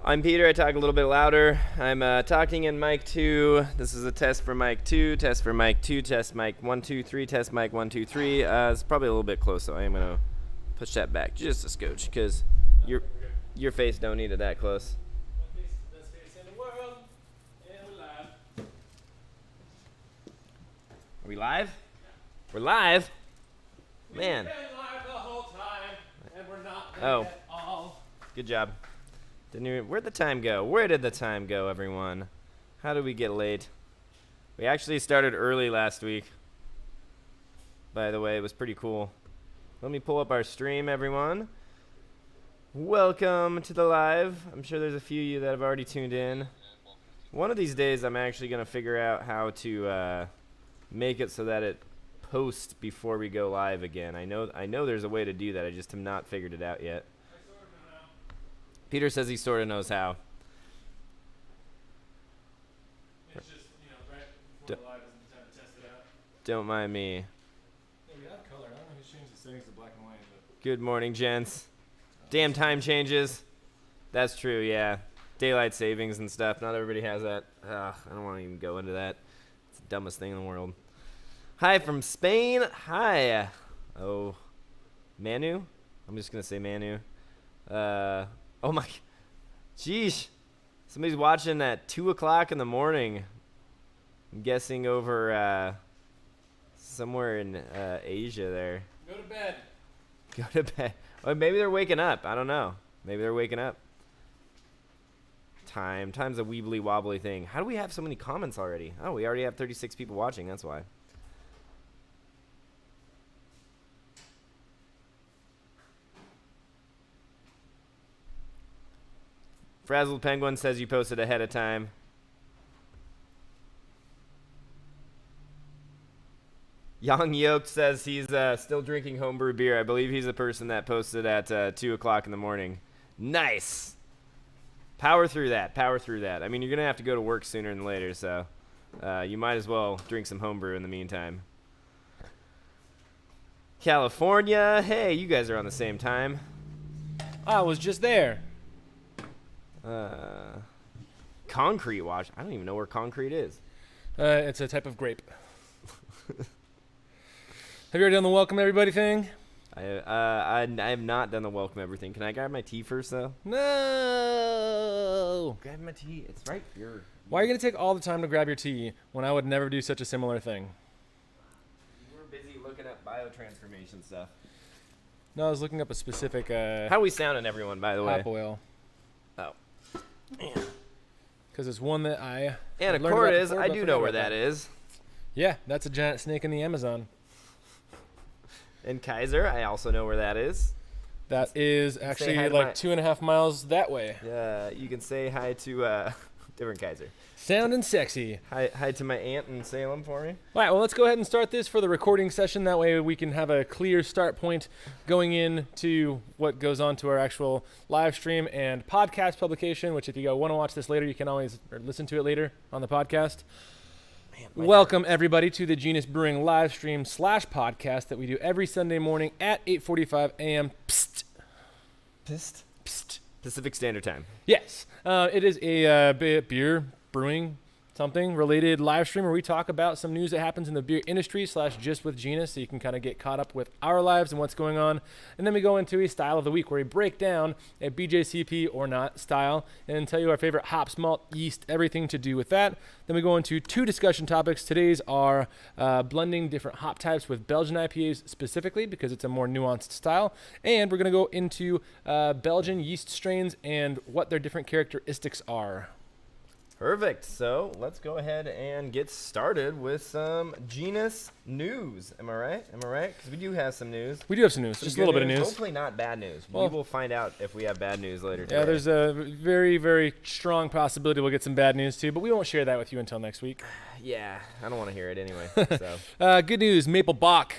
I'm Peter. I talk a little bit louder. I'm talking in mic 2. This is a test for mic 2, test for mic 2, test mic 1, 2, 3, test mic 1, 2, 3. It's probably a little bit close, so I am going to push that back just a scooch because your face don't need it that close. Best face in the world, and we're live. Are we live? Yeah. We're live? Man. We've been live the whole time, and we're not Oh. at all. Good job. Where'd the time go? Where did the time go, everyone? How did we get late? We actually started early last week. By the way, it was pretty cool. Let me pull up our stream, everyone. Welcome to the live. I'm sure there's a few of you that have already tuned in. One of these days, I'm actually going to figure out how to make it so that it posts before we go live again. I know there's a way to do that. I just have not figured it out yet. Peter says he sort of knows how. It's just, right before the live isn't the time to test it out. Don't mind me. Yeah, we have color. I don't know who's changed the settings to black and white, but Good morning, gents. Damn time changes. That's true, yeah. Daylight savings and stuff. Not everybody has that. Ugh, I don't want to even go into that. It's the dumbest thing in the world. Hi from Spain. Hi. Oh, Manu? I'm just going to say Manu. Oh my, geesh. Somebody's watching at 2 o'clock in the morning. I'm guessing over somewhere in Asia there. go to bed. Go to bed. Or maybe they're waking up. I don't know. Maybe they're waking up. Time's a weebly wobbly thing. How do we have so many comments already? Oh, we already have 36 people watching. That's why. Frazzled Penguin says you posted ahead of time. Young Yoke says he's still drinking homebrew beer. I believe he's the person that posted at 2 o'clock in the morning. Nice. Power through that. Power through that. I mean, you're going to have to go to work sooner than later, so you might as well drink some homebrew in the meantime. California. Hey, you guys are on the same time. I was just there. Concrete wash. I don't even know where concrete is. It's a type of grape. Have you already done the welcome everybody thing? I have not done the welcome everything. Can I grab my tea first, though? No. Grab my tea. It's right here. Why are you going to take all the time to grab your tea when I would never do such a similar thing? You were busy looking up biotransformation stuff. No, I was looking up a specific How are we sounding, everyone, by the way? hop oil. Oh. Because it's one that I And learned about Accordiz, before, I but do forgot know where about that is. Yeah, that's a giant snake in the Amazon. And Kaiser, I also know where that is. That is hi actually to like my- 2.5 miles that way. You can say hi to different Kaiser. Sounding sexy. Hi to my aunt in Salem for me. All right, well, let's go ahead and start this for the recording session. That way we can have a clear start point going into what goes on to our actual live stream and podcast publication, which if you want to watch this later, you can always listen to it later on the podcast. Welcome, everybody, to the Genius Brewing live stream / podcast that we do every Sunday morning at 8:45 a.m. Psst. Pissed? Psst. Pacific Standard Time. Yes, it is a beer brewing something related live stream where we talk about some news that happens in the beer industry / just with Genius, so you can kind of get caught up with our lives and what's going on. And then we go into a style of the week where we break down a BJCP or not style and tell you our favorite hops, malt, yeast, everything to do with that. Then we go into 2 discussion topics. Today's are blending different hop types with Belgian IPAs specifically because it's a more nuanced style. And we're going to go into Belgian yeast strains and what their different characteristics are. Perfect. So let's go ahead and get started with some Genus news. Am I right? Because we do have some news. We do have some news, just a little bit of news. Hopefully not bad news. Well, we will find out if we have bad news later today. Yeah, there's a very, very strong possibility we'll get some bad news too, but we won't share that with you until next week. Yeah, I don't want to hear it anyway. So Good news, Maple Bock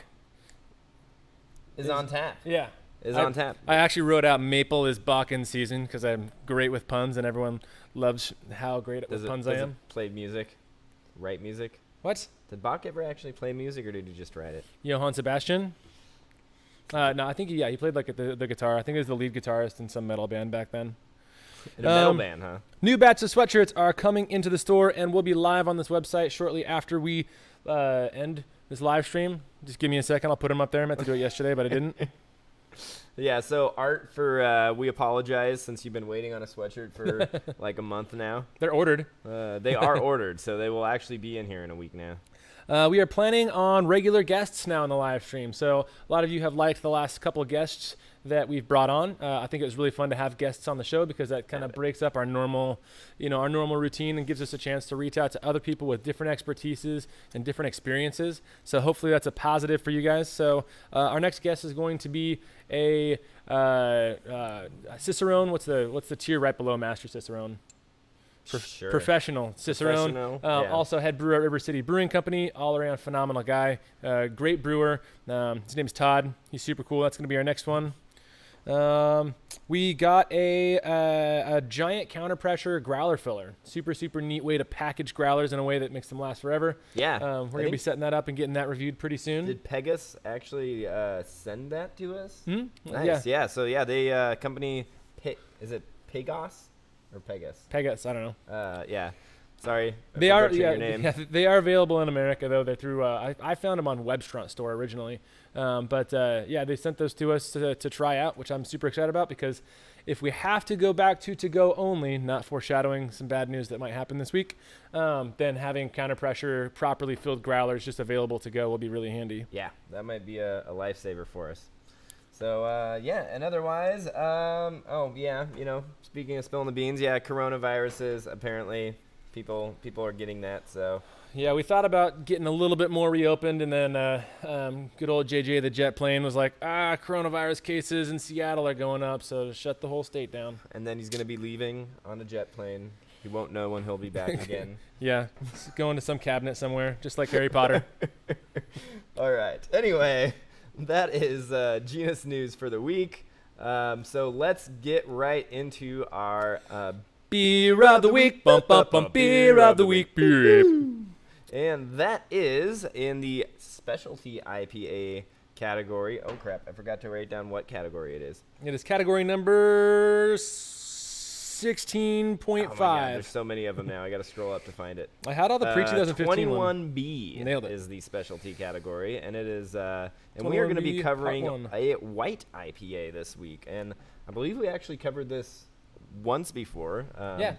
is on tap. Yeah. Is on tap. I actually wrote out Maple is Bock in season because I'm great with puns and everyone loves how great with puns I am. Does it play music? Write music? What? Did Bach ever actually play music, or did he just write it? Johann Sebastian? No, I think he played like the guitar. I think he was the lead guitarist in some metal band back then. In a metal band, huh? New batch of sweatshirts are coming into the store, and we'll be live on this website shortly after we end this live stream. Just give me a second. I'll put them up there. I meant to do it yesterday, but I didn't. Yeah, so Art, for we apologize since you've been waiting on a sweatshirt for like a month now. They're ordered. They are ordered, so they will actually be in here in a week now. We are planning on regular guests now in the live stream. So a lot of you have liked the last couple of guests that we've brought on. I think it was really fun to have guests on the show because that kind of breaks up our normal routine and gives us a chance to reach out to other people with different expertises and different experiences. So hopefully that's a positive for you guys. So our next guest is going to be a Cicerone. What's the tier right below Master Cicerone? Sure. Professional Cicerone, yeah. Also head brewer at River City Brewing Company, all around phenomenal guy, great brewer. His name's Todd. He's super cool. That's going to be our next one. We got a giant counter pressure growler filler. Super neat way to package growlers in a way that makes them last forever. Yeah. We're going to be setting that up and getting that reviewed pretty soon. Did Pegasus actually send that to us? Nice. Yeah. So yeah, they company is it Pegos? Or Pegasus, I don't know. Yeah. Sorry. They are your name. yeah, they are available in America though. They're through I found them on Webstront store originally. But they sent those to us to try out, which I'm super excited about because if we have to go back to go only, not foreshadowing some bad news that might happen this week, then having counter pressure properly filled growlers just available to go will be really handy. Yeah, that might be a lifesaver for us. So, and otherwise, speaking of spilling the beans, coronaviruses, apparently people are getting that, so. Yeah, we thought about getting a little bit more reopened, and then good old JJ the jet plane was like, coronavirus cases in Seattle are going up, so shut the whole state down. And then he's going to be leaving on a jet plane. He won't know when he'll be back again. Yeah, going to some cabinet somewhere, just like Harry Potter. All right. Anyway, that is Genus News for the week. So let's get right into our Beer of the Week. Bump, bump, bump. Beer of the Week. Beer. And that is in the specialty IPA category. Oh, crap. I forgot to write down what category it is. It is category number 16.5. Oh my God, there's so many of them now. I got to scroll up to find it. I had all the pre-2015 21B Nailed it. is the specialty category, and it is and we are going to be covering a white IPA this week. And I believe we actually covered this once before,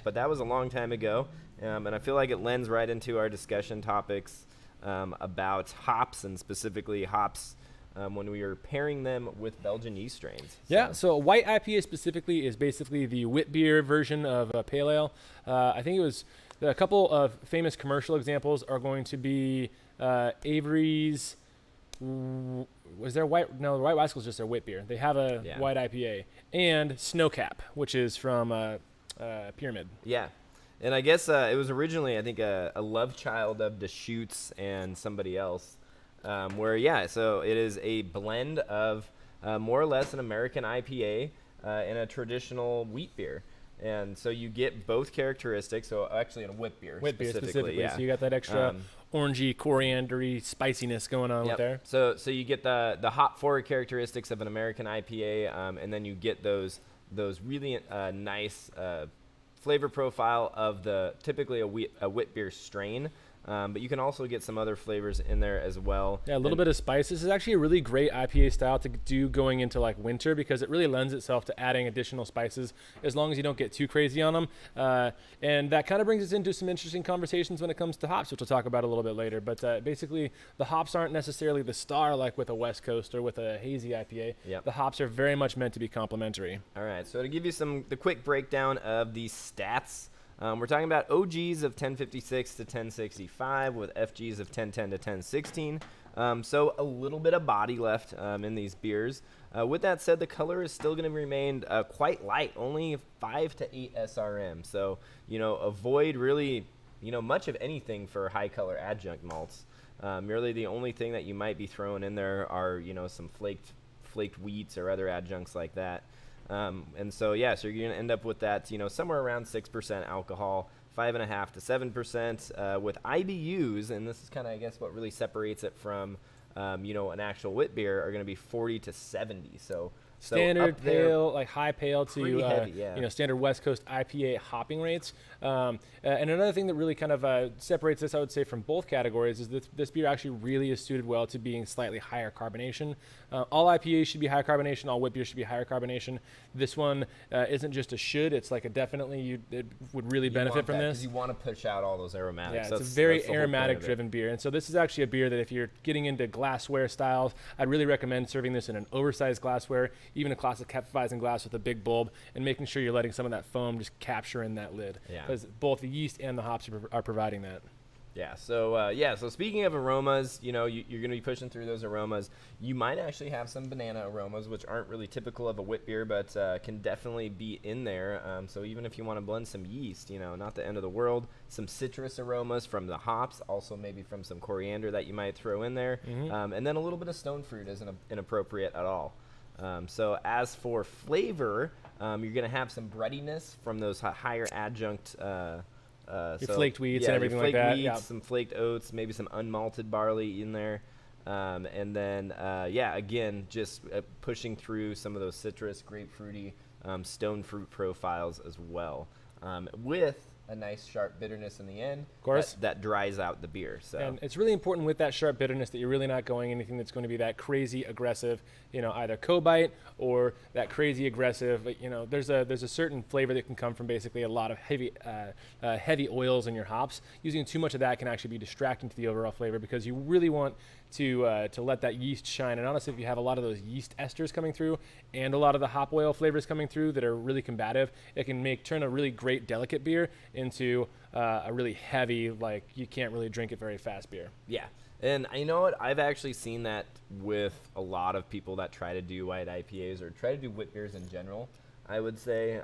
but that was a long time ago, and I feel like it lends right into our discussion topics about hops, and specifically hops when we are pairing them with Belgian yeast strains. Yeah, so a white IPA specifically is basically the wit beer version of a pale ale. I think it was a couple of famous commercial examples are going to be Avery's. Was there white? No, the White Bicycle is just their wit beer. They have a white IPA and Snowcap, which is from Pyramid. Yeah, and I guess it was originally, I think, a love child of Deschutes and somebody else. So it is a blend of more or less an American IPA and a traditional wheat beer. And so you get both characteristics. So actually in a wit beer specifically. Yeah. So you got that extra orangey, coriander-y spiciness going on with there. So you get the hop forward characteristics of an American IPA, and then you get those really nice flavor profile of typically a wit beer strain. But you can also get some other flavors in there as well. Yeah, a little bit of spice. This is actually a really great IPA style to do going into like winter because it really lends itself to adding additional spices as long as you don't get too crazy on them. And that kind of brings us into some interesting conversations when it comes to hops, which we'll talk about a little bit later. But basically, the hops aren't necessarily the star like with a West Coast or with a hazy IPA. Yep. The hops are very much meant to be complementary. All right, so to give you the quick breakdown of the stats, we're talking about OGs of 1056 to 1065 with FGs of 1010 to 1016. So a little bit of body left in these beers. With that said, the color is still going to remain quite light, only 5 to 8 SRM. So, avoid really, much of anything for high color adjunct malts. Really the only thing that you might be throwing in there are, some flaked wheats or other adjuncts like that. So you're going to end up with that, somewhere around 6% alcohol, 5.5 to 7%, with IBUs, and this is kind of, I guess, what really separates it from, an actual wit beer, are going to be 40 to 70. So standard up there, pale, like high pale to pretty heavy, yeah. you know, standard West Coast IPA hopping rates. And another thing that really kind of separates this, I would say, from both categories is that this beer actually really is suited well to being slightly higher carbonation. All IPAs should be higher carbonation. All wit beers should be higher carbonation. This one isn't just a should. It's like a definitely it would really benefit from this. You want to push out all those aromatics. Yeah, it's a very aromatic-driven beer. And so this is actually a beer that if you're getting into glassware styles, I'd really recommend serving this in an oversized glassware, even a classic Hefeweizen glass with a big bulb, and making sure you're letting some of that foam just capture in that lid. Yeah. Because both the yeast and the hops are providing that. Yeah. So speaking of aromas, you know, you're going to be pushing through those aromas. You might actually have some banana aromas, which aren't really typical of a wit beer, but can definitely be in there. So even if you want to blend some yeast, you know, not the end of the world. Some citrus aromas from the hops, also maybe from some coriander that you might throw in there, and then a little bit of stone fruit isn't inappropriate at all. So as for flavor, you're going to have some breadiness from those higher adjunct. Your flaked wheats and everything like that. Yeah. Some flaked oats, maybe some unmalted barley in there. And then, again, just pushing through some of those citrus, grapefruity, stone fruit profiles as well, with a nice sharp bitterness in the end. Of course. That dries out the beer. So. And it's really important with that sharp bitterness that you're really not going anything that's going to be that crazy aggressive, you know, either co-bite or that crazy aggressive. You know, there's a certain flavor that can come from basically a lot of heavy oils in your hops. Using too much of that can actually be distracting to the overall flavor because you really want to let that yeast shine. And honestly, if you have a lot of those yeast esters coming through and a lot of the hop oil flavors coming through that are really combative, it can turn a really great delicate beer into a really heavy, like you can't really drink it very fast beer. Yeah. And you know what? I've actually seen that with a lot of people that try to do white IPAs or try to do wit beers in general, I would say,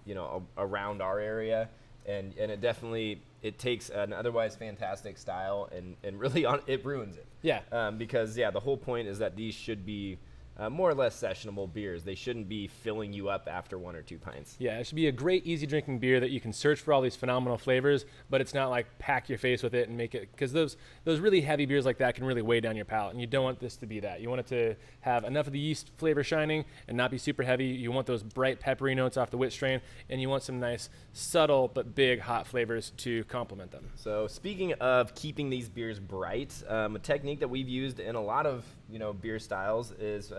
you know, around our area. And it definitely, it takes an otherwise fantastic style and really it ruins it. Yeah. Because, the whole point is that these should be more or less sessionable beers. They shouldn't be filling you up after 1 or 2 pints. Yeah, it should be a great, easy drinking beer that you can search for all these phenomenal flavors, but it's not like pack your face with it and make it, because those really heavy beers like that can really weigh down your palate, and you don't want this to be that. You want it to have enough of the yeast flavor shining and not be super heavy. You want those bright peppery notes off the wit strain, and you want some nice, subtle but big hot flavors to complement them. So speaking of keeping these beers bright, a technique that we've used in a lot of beer styles is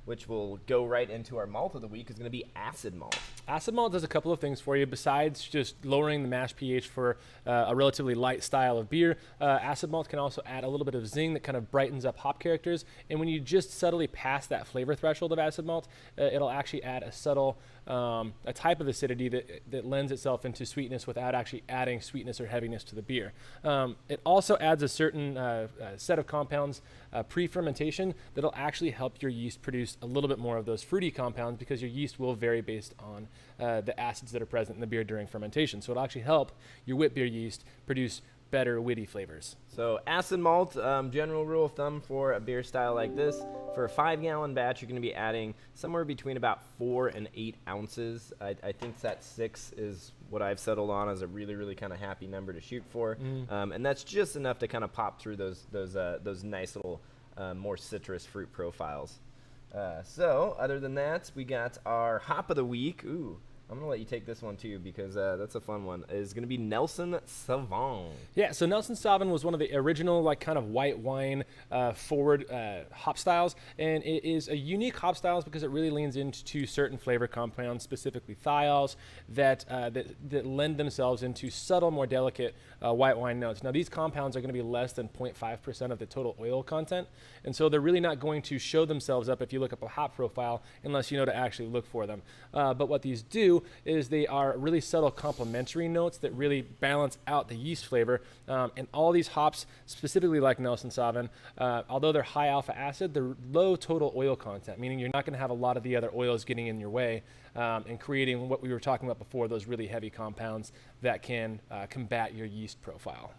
which will go right into our malt of the week, is going to be acid malt. Acid malt does a couple of things for you besides just lowering the mash pH for a relatively light style of beer. Acid malt can also add a little bit of zing that kind of brightens up hop characters. And when you just subtly pass that flavor threshold of acid malt, it'll actually add a subtle, a type of acidity that lends itself into sweetness without actually adding sweetness or heaviness to the beer. It also adds a certain set of compounds pre-fermentation that'll actually help your yeast produce a little bit more of those fruity compounds, because your yeast will vary based on the acids that are present in the beer during fermentation. So it'll actually help your wit beer yeast produce better witty flavors. So acid malt, general rule of thumb for a beer style like this, for a 5-gallon batch, you're going to be adding somewhere between about 4 and 8 ounces. I think that 6 is what I've settled on as a really, really kind of happy number to shoot for. And that's just enough to kind of pop through those nice little more citrus fruit profiles. So other than that, we got our hop of the week. Ooh, I'm going to let you take this one too, because that's a fun one. It's going to be Nelson Sauvin. Yeah, so Nelson Sauvin was one of the original like kind of white wine forward hop styles, and it is a unique hop styles because it really leans into certain flavor compounds, specifically thiols, that lend themselves into subtle, more delicate white wine notes. Now these compounds are going to be less than 0.5% of the total oil content, and so they're really not going to show themselves up if you look up a hop profile unless you know to actually look for them. But what these do is they are really subtle complementary notes that really balance out the yeast flavor. And all these hops, specifically like Nelson Sauvin, although they're high alpha acid, they're low total oil content, meaning you're not going to have a lot of the other oils getting in your way and creating what we were talking about before, those really heavy compounds that can combat your yeast profile.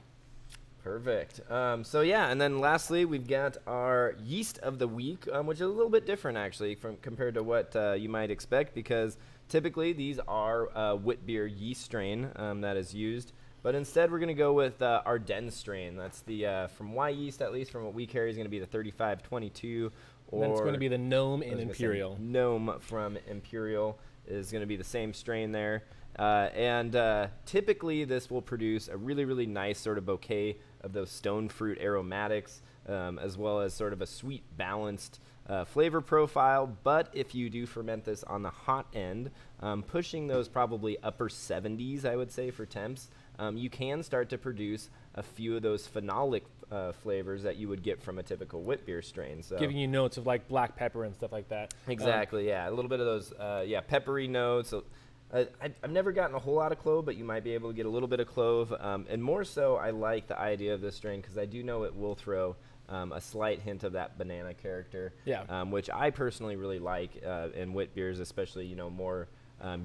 Perfect. And then lastly, we've got our yeast of the week, which is a little bit different actually compared to what you might expect, because typically these are wit beer yeast strain that is used, but instead we're going to go with Ardennes strain. That's the from Y Yeast, at least from what we carry, is going to be the 3522 And then it's going to be the Gnome in Imperial. Gnome from Imperial is going to be the same strain there. Typically this will produce a really, really nice sort of bouquet of those stone fruit aromatics, as well as sort of a sweet, balanced flavor profile. But if you do ferment this on the hot end, pushing those probably upper 70s, I would say, for temps, you can start to produce a few of those phenolic flavors that you would get from a typical wit beer strain. So giving you notes of like black pepper and stuff like that. Exactly, yeah. A little bit of those, peppery notes. So, I've never gotten a whole lot of clove, but you might be able to get a little bit of clove. And more so, I like the idea of this strain because I do know it will throw a slight hint of that banana character, which I personally really like in wit beers, especially, more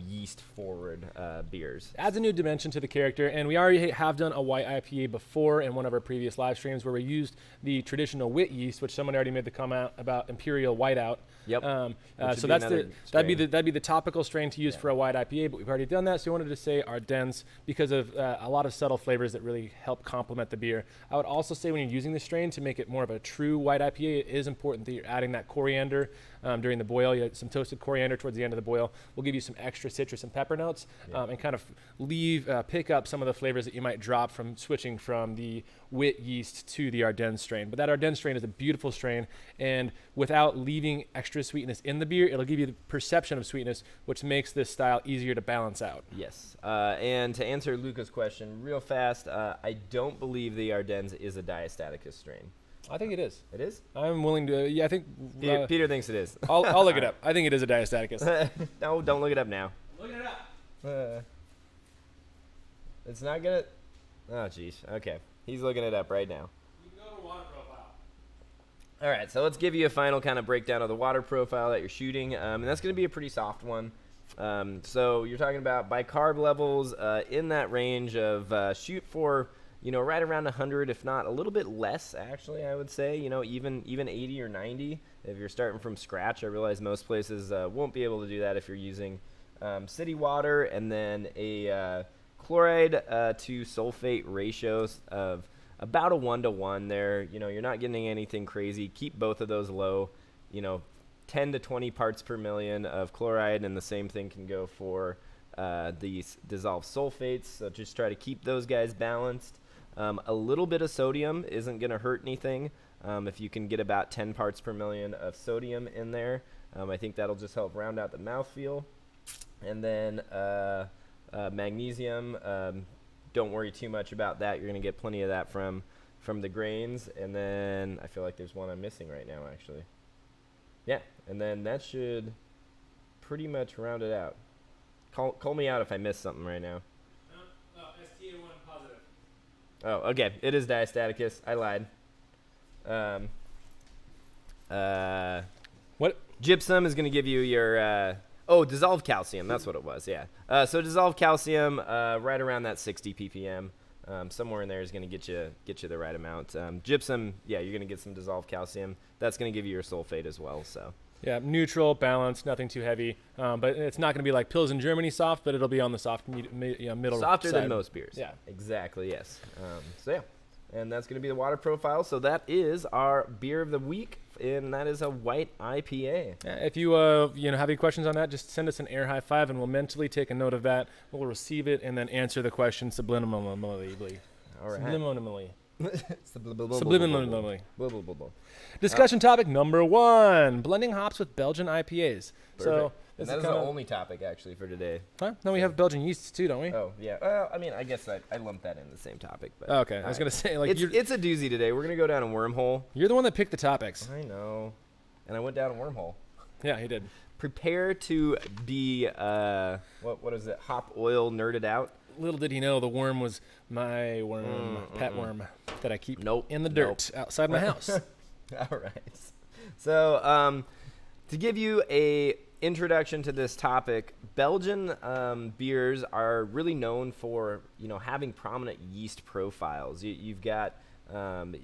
yeast-forward beers. Adds a new dimension to the character, and we already have done a white IPA before in one of our previous live streams where we used the traditional wit yeast, which someone already made the comment about Imperial Whiteout. Yep. So that'd be the topical strain to use for a white IPA, but we've already done that, so we wanted to say Ardennes because of a lot of subtle flavors that really help complement the beer. I would also say when you're using the strain to make it more of a true white IPA, it is important that you're adding that coriander during the boil. You have some toasted coriander towards the end of the boil will give you some extra citrus and pepper notes, and kind of pick up some of the flavors that you might drop from switching from the wit yeast to the Ardennes strain. But that Ardennes strain is a beautiful strain, and without leaving extra sweetness in the beer, it'll give you the perception of sweetness, which makes this style easier to balance out. Yes. And to answer Luca's question real fast, I don't believe the Ardennes is a diastaticus strain. I think it is. It is? I'm willing to. Yeah, I think. Peter thinks it is. I'll look it up. I think it is a diastaticus. No, don't look it up now. Look it up. It's not gonna. Oh, jeez. Okay. He's looking it up right now. You can go to water profile. All right, so let's give you a final kind of breakdown of the water profile that you're shooting, and that's going to be a pretty soft one. So you're talking about bicarb levels in that range of shoot for, right around 100, if not a little bit less, actually, I would say, even 80 or 90 if you're starting from scratch. I realize most places won't be able to do that if you're using city water, and then a chloride to sulfate ratios of about a 1-to-1 there. You're not getting anything crazy. Keep both of those low, 10 to 20 parts per million of chloride, and the same thing can go for these dissolved sulfates. So just try to keep those guys balanced. A little bit of sodium isn't going to hurt anything. If you can get about 10 parts per million of sodium in there, I think that'll just help round out the mouthfeel. And then magnesium, don't worry too much about that. You're going to get plenty of that from the grains. And then I feel like there's one I'm missing right now, actually. Yeah, and then that should pretty much round it out. Call me out if I missed something right now. STA1 positive. Oh, okay. It is diastaticus. I lied. What? Gypsum is going to give you your... dissolved calcium. That's what it was, yeah. So dissolved calcium, right around that 60 ppm. Somewhere in there is going to get you the right amount. Gypsum, yeah, you're going to get some dissolved calcium. That's going to give you your sulfate as well. So yeah, neutral, balanced, nothing too heavy. But it's not going to be like Pils in Germany soft, but it'll be on the soft middle softer side. than most beers. Yeah, exactly. Yes. So yeah, and that's going to be the water profile. So that is our beer of the week, and that is a white IPA. If you have any questions on that, just send us an air high five, and we'll mentally take a note of that. We'll receive it and then answer the question subliminally. All right. Subliminally. Subliminally. Discussion topic number 1: blending hops with Belgian IPAs. Perfect. So and that is the only topic actually for today. Huh? No, we have Belgian yeasts too, don't we? Oh yeah. Well, I mean, I guess I lumped that in the same topic. But okay, I was gonna say like it's a doozy today. We're gonna go down a wormhole. You're the one that picked the topics. I know, and I went down a wormhole. Yeah, he did. Prepare to be what is it? Hop oil nerded out. Little did he know the worm was my worm, pet worm that I keep in the dirt outside my house. All right. So to give you a introduction to this topic, Belgian beers are really known for having prominent yeast profiles. You've got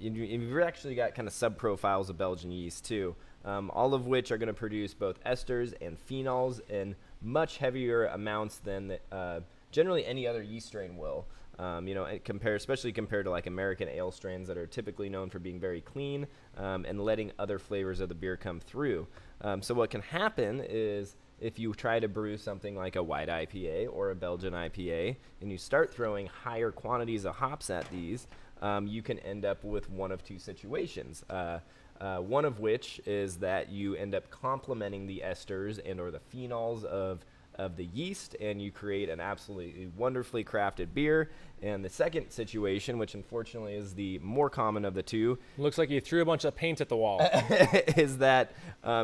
you've actually got kind of sub profiles of Belgian yeast too, all of which are going to produce both esters and phenols in much heavier amounts than generally any other yeast strain will. especially compared to like American ale strains that are typically known for being very clean and letting other flavors of the beer come through. So what can happen is if you try to brew something like a White IPA or a Belgian IPA and you start throwing higher quantities of hops at these, you can end up with one of two situations. One of which is that you end up complementing the esters and or the phenols of the yeast, and you create an absolutely wonderfully crafted beer. And the second situation, which unfortunately is the more common of the two, looks like you threw a bunch of paint at the wall. is that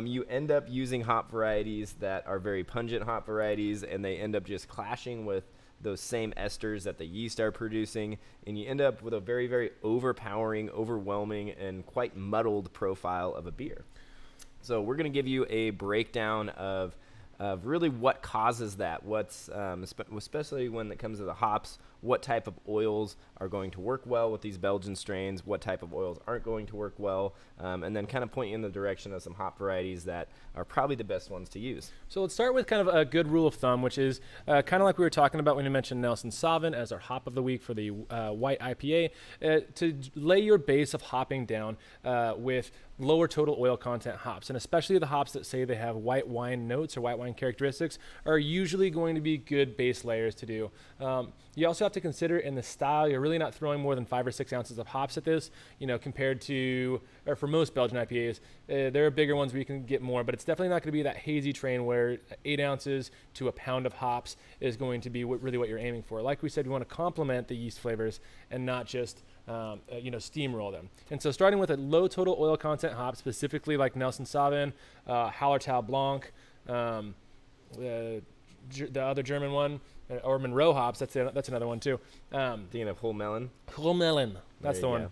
you end up using hop varieties that are very pungent hop varieties, and they end up just clashing with those same esters that the yeast are producing, and you end up with a very, very overpowering, overwhelming, and quite muddled profile of a beer. So we're going to give you a breakdown of really what causes that, what's especially when it comes to the hops, what type of oils are going to work well with these Belgian strains, what type of oils aren't going to work well, and then kind of point you in the direction of some hop varieties that are probably the best ones to use. So let's start with kind of a good rule of thumb, which is kind of like we were talking about when you mentioned Nelson Sauvin as our hop of the week for the White IPA, to lay your base of hopping down with lower total oil content hops, and especially the hops that say they have white wine notes or white wine characteristics are usually going to be good base layers to do. You also have to consider in the style, you're really not throwing more than 5 or 6 ounces of hops at this, compared to, or for most Belgian IPAs, there are bigger ones where you can get more, but it's definitely not going to be that hazy train where 8 ounces to a pound of hops is going to be really what you're aiming for. Like we said, we want to complement the yeast flavors and not just steamroll them. And so starting with a low total oil content hop, specifically like Nelson Sauvin, Hallertau Blanc, the other German one, or Monroe hops, that's another one too. Thinking of whole melon? Whole melon, that's the one.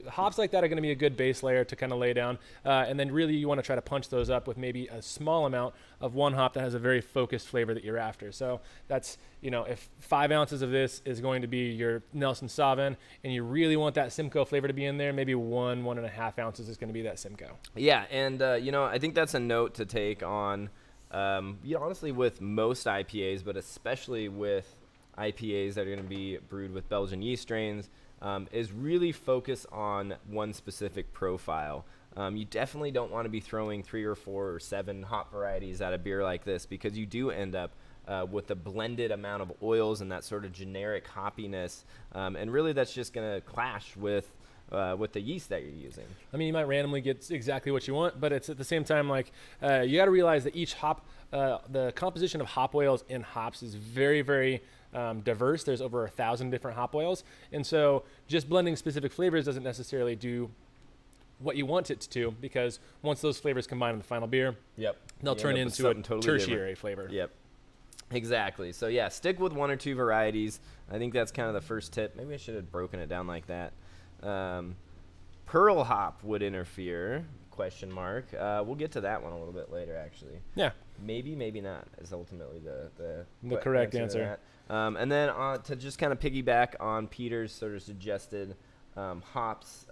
Hops like that are going to be a good base layer to kind of lay down, and then really you want to try to punch those up with maybe a small amount of one hop that has a very focused flavor that you're after. So that's, if 5 ounces of this is going to be your Nelson Sauvin, and you really want that Simcoe flavor to be in there, maybe 1.5 ounces is going to be that Simcoe. Yeah, and I think that's a note to take on. Honestly, with most IPAs, but especially with IPAs that are going to be brewed with Belgian yeast strains, is really focus on one specific profile. You definitely don't want to be throwing 3 or 4 or 7 hop varieties at a beer like this, because you do end up with a blended amount of oils and that sort of generic hoppiness, and really that's just going to clash with the yeast that you're using. I mean, you might randomly get exactly what you want, but it's at the same time like you got to realize that each hop, the composition of hop oils in hops is very, very diverse. There's over 1,000 different hop oils, and so just blending specific flavors doesn't necessarily do what you want it to do, because once those flavors combine in the final beer, they'll turn into a totally tertiary flavor. Yep. Exactly. So yeah, stick with 1 or 2 varieties. I think that's kind of the first tip. Maybe I should have broken it down like that. Pearl hop would interfere, ? We'll get to that one a little bit later, actually. Yeah. Maybe not is ultimately the correct answer. And then to just kind of piggyback on Peter's sort of suggested hops,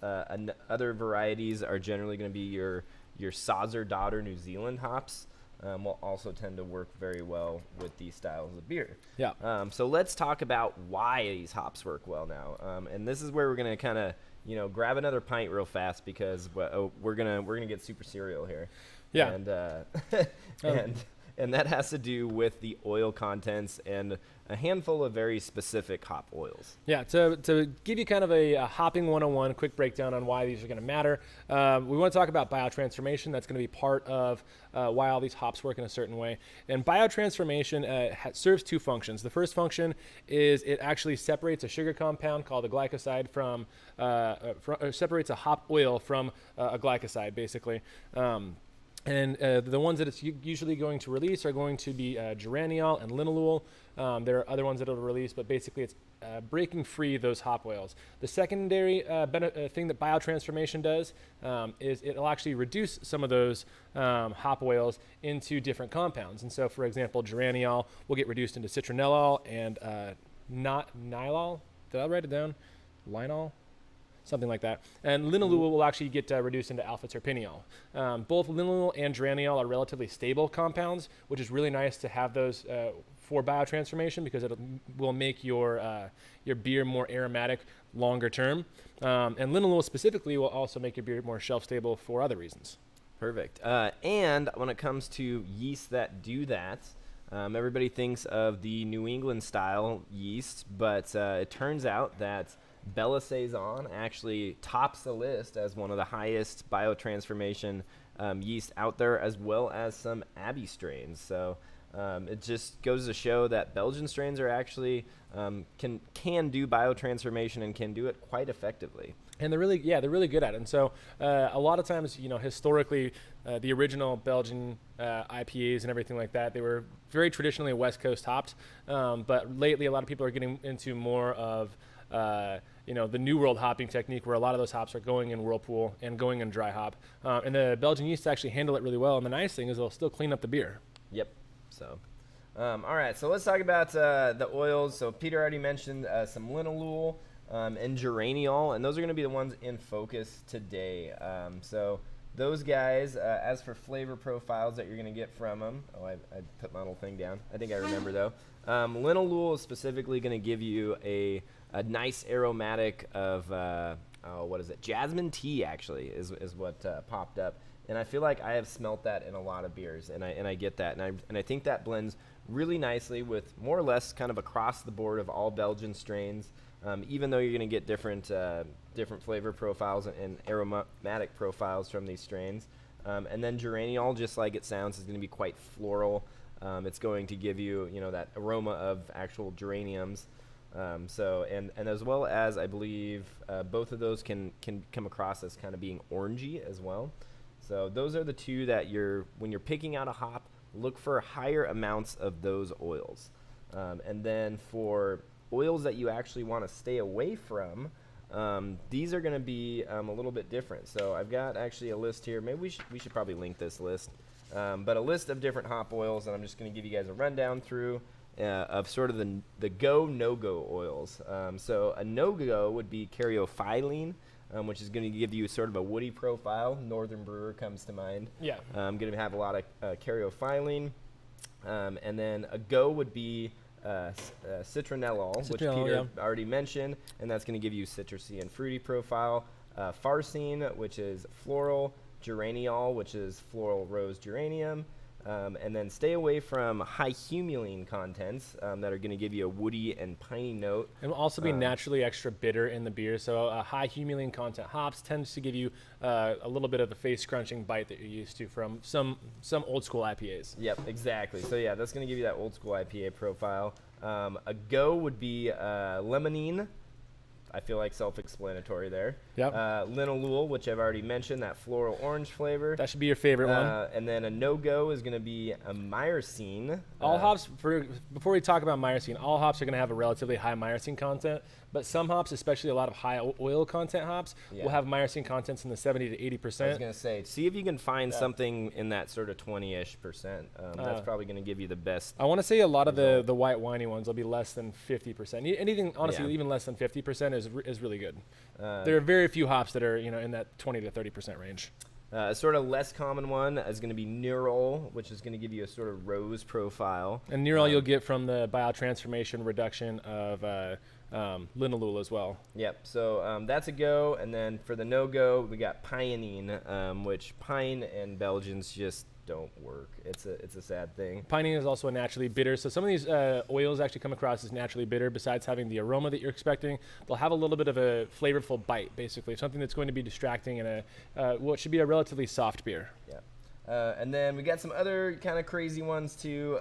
other varieties are generally going to be your Sauser Daughter New Zealand hops. Will also tend to work very well with these styles of beer. Yeah. So let's talk about why these hops work well now. And this is where we're gonna kind of grab another pint real fast, because we're gonna get super serial here. Yeah. And that has to do with the oil contents and a handful of very specific hop oils. Yeah, to give you kind of a hopping 101, quick breakdown on why these are going to matter, we want to talk about biotransformation. That's going to be part of why all these hops work in a certain way. And biotransformation serves 2 functions. The first function is it actually separates a sugar compound called a glycoside from separates a hop oil from a glycoside, basically. And the ones that it's usually going to release are going to be geraniol and linalool. There are other ones that it'll release, but basically it's breaking free those hop oils. The secondary thing that biotransformation does is it'll actually reduce some of those hop oils into different compounds. And so, for example, geraniol will get reduced into citronellol and not nylol. Did I write it down? Linol? Something like that. And linalool will actually get reduced into alpha terpineol. Both linalool and geraniol are relatively stable compounds, which is really nice to have those for biotransformation because it will make your beer more aromatic longer term. And linalool specifically will also make your beer more shelf stable for other reasons. Perfect. And when it comes to yeast that do that, everybody thinks of the New England style yeast, but it turns out that Bella Saison actually tops the list as one of the highest biotransformation yeast out there, as well as some Abbey strains. So it just goes to show that Belgian strains are actually can do biotransformation and can do it quite effectively. And they're really good at it. And so a lot of times, historically, the original Belgian IPAs and everything like that, they were very traditionally West Coast hopped. But lately, a lot of people are getting into more of the New World hopping technique, where a lot of those hops are going in whirlpool and going in dry hop. And the Belgian yeasts actually handle it really well. And the nice thing is they'll still clean up the beer. Yep. So, all right. So let's talk about the oils. So Peter already mentioned some linalool and geraniol, and those are going to be the ones in focus today. So those guys, as for flavor profiles that you're going to get from them, I put my little thing down. I think I remember though. Linalool is specifically going to give you a nice aromatic of jasmine tea actually is what popped up. And I feel like I have smelt that in a lot of beers, and I get that, and I think that blends really nicely with more or less kind of across the board of all Belgian strains. Even though you're going to get different flavor profiles and aromatic profiles from these strains, and then geraniol, just like it sounds, is going to be quite floral. It's going to give you that aroma of actual geraniums. And as well as I believe both of those can come across as kind of being orangey as well. So those are the two that when you're picking out a hop, look for higher amounts of those oils. And then for oils that you actually want to stay away from, these are going to be a little bit different. So I've got actually a list here. Maybe we should probably link this list. But a list of different hop oils, and I'm just going to give you guys a rundown through of sort of the go, no-go oils. So a no-go would be caryophyllene, which is going to give you sort of a woody profile. Northern Brewer comes to mind. Yeah. Going to have a lot of caryophyllene. And then a go would be citronellol, which Peter already mentioned, and that's going to give you citrusy and fruity profile. Farcine, which is floral. Geraniol, which is floral rose geranium. And then stay away from high humulene contents that are going to give you a woody and piney note. And will also be naturally extra bitter in the beer. So high humulene content hops tends to give you a little bit of a face scrunching bite that you're used to from some old school IPAs. Yep, exactly. So yeah, that's going to give you that old school IPA profile. A go would be limonene. I feel like self-explanatory there. Yep. Linalool, which I've already mentioned, that floral orange flavor. That should be your favorite one. And then a no-go is going to be a myrcene. All hops, before we talk about myrcene, all hops are going to have a relatively high myrcene content, but some hops, especially a lot of high oil content hops, will have myrcene contents in the 70 to 80%. I was going to say, see if you can find something in that sort of 20-ish%. That's probably going to give you the best. I want to say a lot of the white winey ones will be less than 50%. Anything, honestly, even less than 50% is really good. There are very few hops that are in that 20 to 30% range. A sort of less common one is going to be Nerol, which is going to give you a sort of rose profile. And Nerol you'll get from the biotransformation reduction of linalool as well. Yep. So that's a go. And then for the no-go, we got pinene, which pine and Belgians just don't work. It's a sad thing. Pinene is also a naturally bitter. So some of these oils actually come across as naturally bitter. Besides having the aroma that you're expecting, they'll have a little bit of a flavorful bite, basically. Something that's going to be distracting in what should be a relatively soft beer. Yeah. And then we got some other kind of crazy ones too.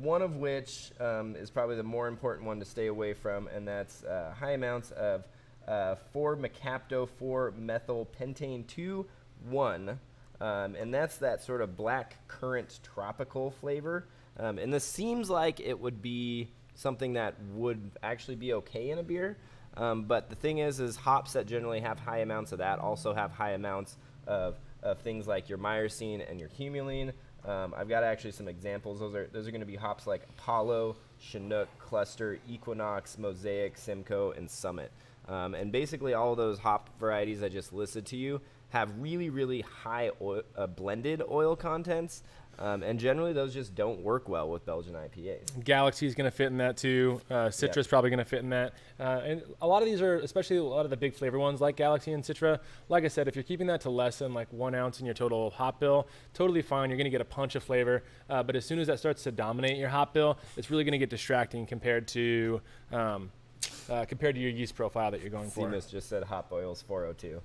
One of which is probably the more important one to stay away from, and that's high amounts of 4-mercapto 4-methylpentane 2,1. And that's that sort of black currant tropical flavor. And this seems like it would be something that would actually be okay in a beer. But the thing is hops that generally have high amounts of that also have high amounts of things like your myrcene and your humulene. I've got actually some examples. Those are going to be hops like Apollo, Chinook, Cluster, Equinox, Mosaic, Simcoe, and Summit. And basically all of those hop varieties I just listed to you have really, really high blended oil contents, And generally, those just don't work well with Belgian IPAs. Galaxy is going to fit in that too. Citra is probably going to fit in that. And a lot of these are, especially a lot of the big flavor ones like Galaxy and Citra. Like I said, if you're keeping that to less than like 1 ounce in your total hop bill, totally fine. You're going to get a punch of flavor. But as soon as that starts to dominate your hop bill, it's really going to get distracting compared to your yeast profile that you're going for. Seamus just said hop oils 402.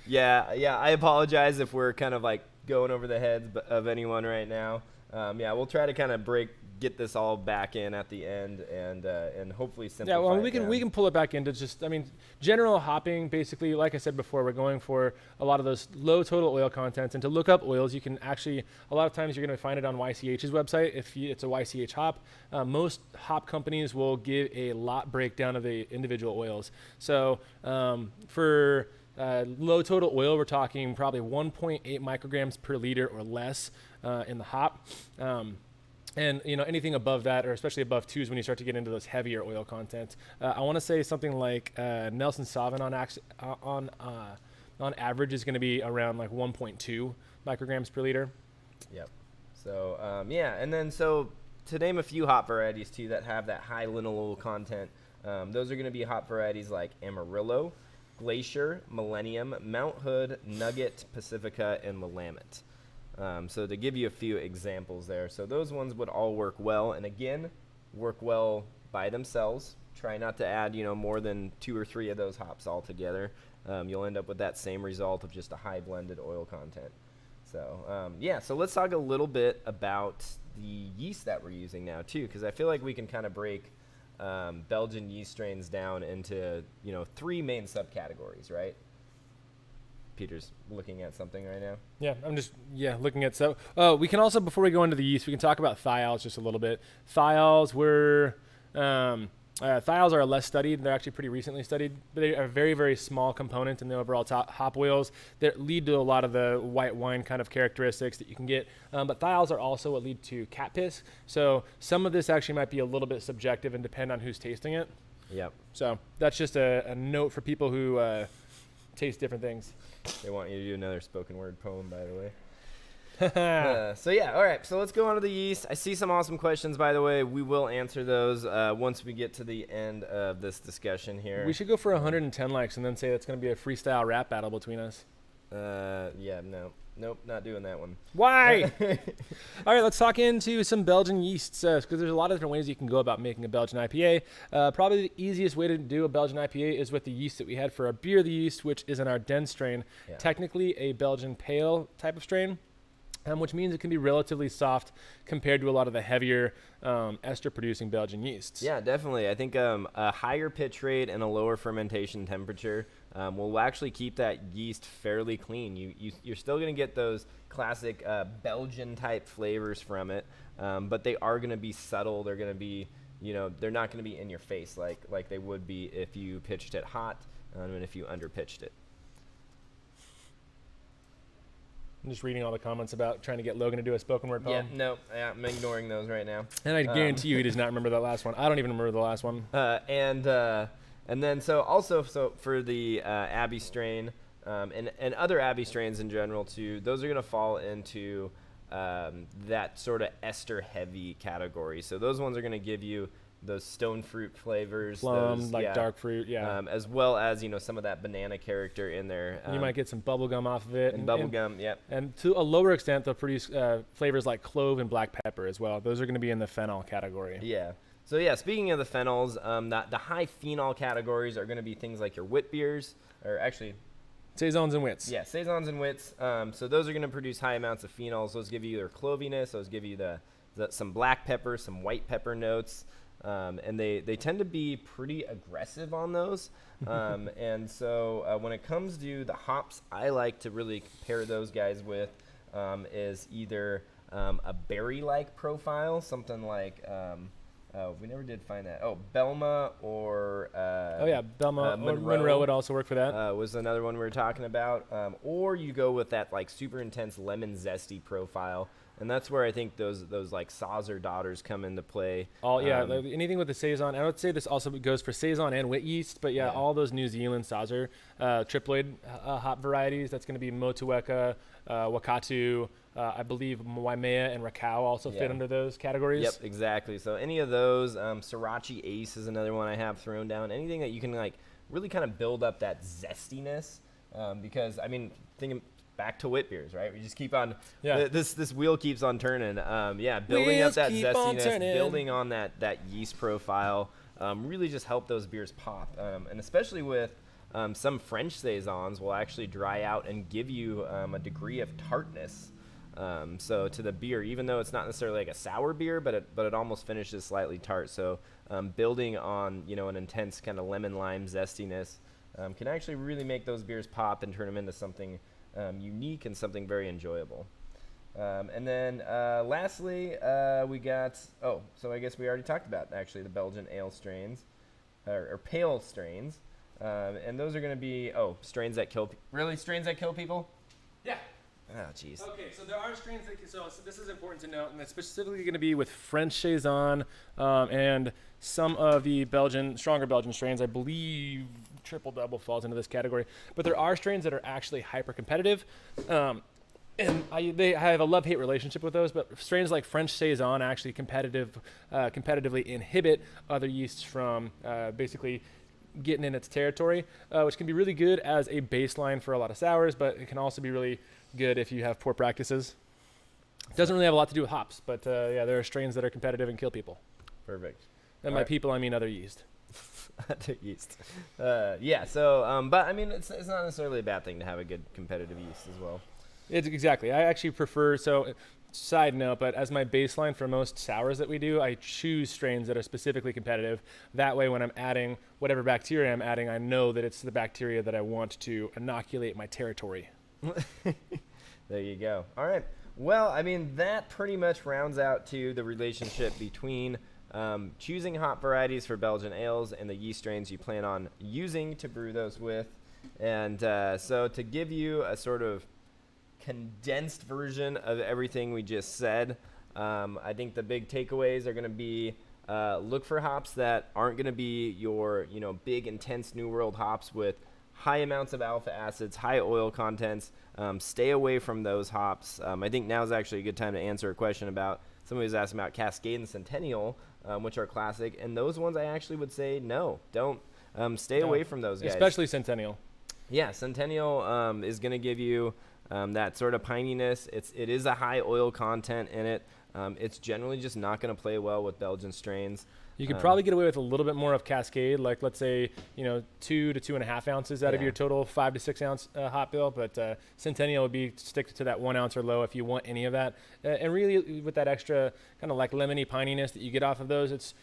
Yeah, I apologize if we're kind of like going over the heads of anyone right now. We'll try to kind of get this all back in at the end and hopefully simplify. Yeah, well, we can pull it back into just, general hopping. Basically, like I said before, we're going for a lot of those low total oil contents. And to look up oils, you can actually, a lot of times you're going to find it on YCH's website if it's a YCH hop. Most hop companies will give a lot breakdown of the individual oils. So for low total oil, we're talking probably 1.8 micrograms per liter or less in the hop. And anything above that, or especially above 2, is when you start to get into those heavier oil content. I want to say something like Nelson Sauvin on average is going to be around like 1.2 micrograms per liter. Yep. So and then so to name a few hop varieties too that have that high linalool content, those are going to be hop varieties like Amarillo, Glacier, Millennium, Mount Hood, Nugget, Pacifica, and Willamette. So to give you a few examples there. So those ones would all work well, and again, work well by themselves. Try not to add, more than 2 or 3 of those hops all together. You'll end up with that same result of just a high blended oil content. So, so let's talk a little bit about the yeast that we're using now too, because I feel like we can kind of break Belgian yeast strains down into 3 main subcategories, right? Peter's looking at something right now. Yeah, I'm just looking at we can also, before we go into the yeast, we can talk about thiols just a little bit. Thiols thiols are less studied. They're actually pretty recently studied, but they are a very, very small component in the overall hop oils that lead to a lot of the white wine kind of characteristics that you can get. But thiols are also what lead to cat piss. So some of this actually might be a little bit subjective and depend on who's tasting it. Yep. So that's just a note for people who taste different things. They want you to do another spoken word poem, by the way. All right. So let's go on to the yeast. I see some awesome questions, by the way. We will answer those once we get to the end of this discussion here. We should go for 110 likes and then say it's going to be a freestyle rap battle between us. Nope, not doing that one. Why? All right, let's talk into some Belgian yeasts, because there's a lot of different ways you can go about making a Belgian IPA. Probably the easiest way to do a Belgian IPA is with the yeast that we had for our beer, the yeast, which is in our den strain. Yeah. Technically a Belgian pale type of strain, which means it can be relatively soft compared to a lot of the heavier ester-producing Belgian yeasts. Yeah, definitely. I think a higher pitch rate and a lower fermentation temperature will actually keep that yeast fairly clean. You're still going to get those classic Belgian-type flavors from it, but they are going to be subtle. They're going to be, they're not going to be in your face like they would be if you pitched it hot and if you under-pitched it. I'm just reading all the comments about trying to get Logan to do a spoken word poem. I'm ignoring those right now. And I guarantee you he does not remember that last one. I don't even remember the last one. And then so for the Abbey strain and other Abbey strains in general too, those are going to fall into that sort of ester heavy category. So those ones are going to give you those stone fruit flavors, plum, dark fruit, as well as some of that banana character in there. You might get some bubble gum off of it, and bubble gum, yep. And to a lower extent, they'll produce flavors like clove and black pepper as well. Those are going to be in the phenol category. Yeah. So speaking of the phenols, the high phenol categories are going to be things like your wit beers, or actually saisons and wits. Yeah, saisons and wits. So those are going to produce high amounts of phenols. Those give you their cloviness. Those give you some black pepper, some white pepper notes. And they tend to be pretty aggressive on those. And so when it comes to the hops, I like to really pair those guys with is either a berry-like profile, something like we never did find that. Oh, Belma or Belma. Monroe would also work for that. Was another one we were talking about. Or you go with that like super intense lemon zesty profile. And that's where I think those like Sauser daughters come into play. Like anything with the saison. I would say this also goes for saison and wit yeast, but all those New Zealand Sauser triploid hop varieties. That's going to be Motueka, Wakatu, I believe Waimea and Rakau also fit Yeah. under those categories. Yep, exactly. So any of those, Sriracha Ace is another one I have thrown down. Anything that you can like really kind of build up that zestiness, because I mean, thinking back to wit beers, right? We just keep on. Yeah. This wheel keeps on turning. Building Wheels up that keep on zestiness, turning. building on that yeast profile, really just help those beers pop, and especially with. Some French saisons will actually dry out and give you a degree of tartness. So to the beer, even though it's not necessarily like a sour beer, but it almost finishes slightly tart. So building on an intense kind of lemon lime zestiness can actually really make those beers pop and turn them into something unique and something very enjoyable. And then lastly, we got so I guess we already talked about actually the Belgian ale strains or pale strains. And those are going to be, strains that kill people. Really? Strains that kill people? Yeah. Oh, jeez. Okay, so there are strains that so this is important to note, and it's specifically going to be with French saison and some of the stronger Belgian strains. I believe Triple Double falls into this category, but there are strains that are actually hyper competitive. And I have a love-hate relationship with those, but strains like French saison actually competitively inhibit other yeasts from basically getting in its territory, which can be really good as a baseline for a lot of sours, but it can also be really good if you have poor practices. It doesn't really have a lot to do with hops, but there are strains that are competitive and kill people. Perfect. And by people, I mean other yeast. Other yeast. So, but I mean, it's not necessarily a bad thing to have a good competitive yeast as well. It's exactly. I actually prefer, side note, but as my baseline for most sours that we do, I choose strains that are specifically competitive. That way, when I'm adding whatever bacteria I'm adding, I know that it's the bacteria that I want to inoculate my territory. There you go. All right. Well, I mean, that pretty much rounds out to the relationship between choosing hop varieties for Belgian ales and the yeast strains you plan on using to brew those with. And so to give you a sort of condensed version of everything we just said, I think the big takeaways are going to be look for hops that aren't going to be your big intense New World hops with high amounts of alpha acids, high oil contents. Stay away from those hops. I think now is actually a good time to answer a question about somebody was asking about Cascade and Centennial, which are classic, and those ones I actually would say no, don't stay away from those guys, especially Centennial. Yeah, Centennial is going to give you that sort of pininess. It is a high oil content in it. It's generally just not going to play well with Belgian strains. You could probably get away with a little bit more of Cascade, like let's say 2 to 2.5 ounces out of your total 5 to 6 ounce hop bill. But Centennial would be stick to that 1 ounce or low if you want any of that. And really, with that extra kind of like lemony pininess that you get off of those,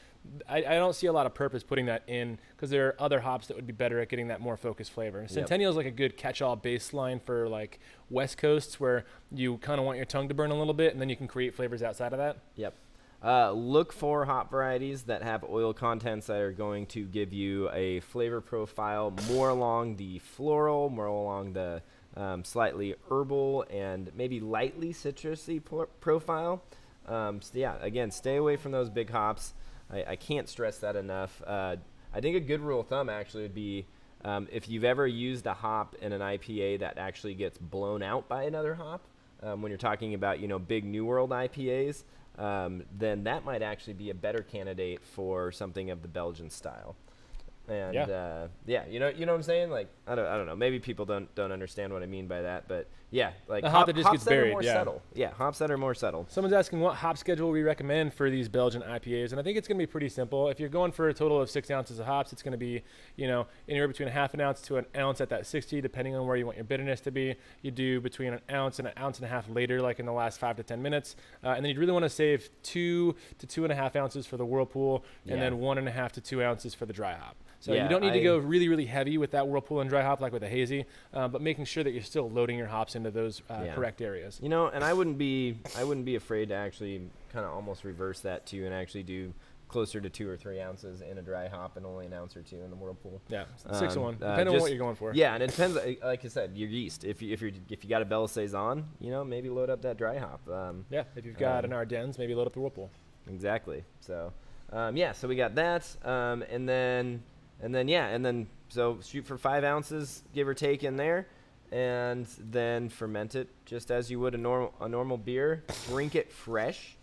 I don't see a lot of purpose putting that in because there are other hops that would be better at getting that more focused flavor. Centennial is like a good catch-all baseline for like West Coasts where you kind of want your tongue to burn a little bit and then you can create flavors outside of that. Yep. Look for hop varieties that have oil contents that are going to give you a flavor profile more along the floral, more along the slightly herbal and maybe lightly citrusy profile. Again, stay away from those big hops. I can't stress that enough. I think a good rule of thumb actually would be if you've ever used a hop in an IPA that actually gets blown out by another hop, when you're talking about big New World IPAs, then that might actually be a better candidate for something of the Belgian style. And you know what I'm saying? Like I don't know. Maybe people don't understand what I mean by that, but yeah, like a hop that just hops gets that are buried. more subtle. Yeah, hops that are more subtle. Someone's asking what hop schedule we recommend for these Belgian IPAs, and I think it's going to be pretty simple. If you're going for a total of 6 ounces of hops, it's going to be anywhere between a half an ounce to an ounce at that 60, depending on where you want your bitterness to be. You do between an ounce and a half later, like in the last 5 to 10 minutes, and then you'd really want to save 2 to 2.5 ounces for the Whirlpool, and then 1.5 to 2 ounces for the dry hop. So you don't need to go really, really heavy with that Whirlpool and dry hop like with a hazy, but making sure that you're still loading your hops into those correct areas. And I wouldn't be afraid to actually kind of almost reverse that too, and actually do closer to 2 or 3 ounces in a dry hop and only an ounce or 2 in the Whirlpool. Yeah, 6 to 1, depending on what you're going for. Yeah, and it depends. Like I said, your yeast. If you got a Belle Saison, maybe load up that dry hop. If you've got an Ardennes, maybe load up the Whirlpool. Exactly. So, so we got that, and then so shoot for 5 ounces, give or take, in there. and then ferment it just as you would a normal beer. Drink it fresh.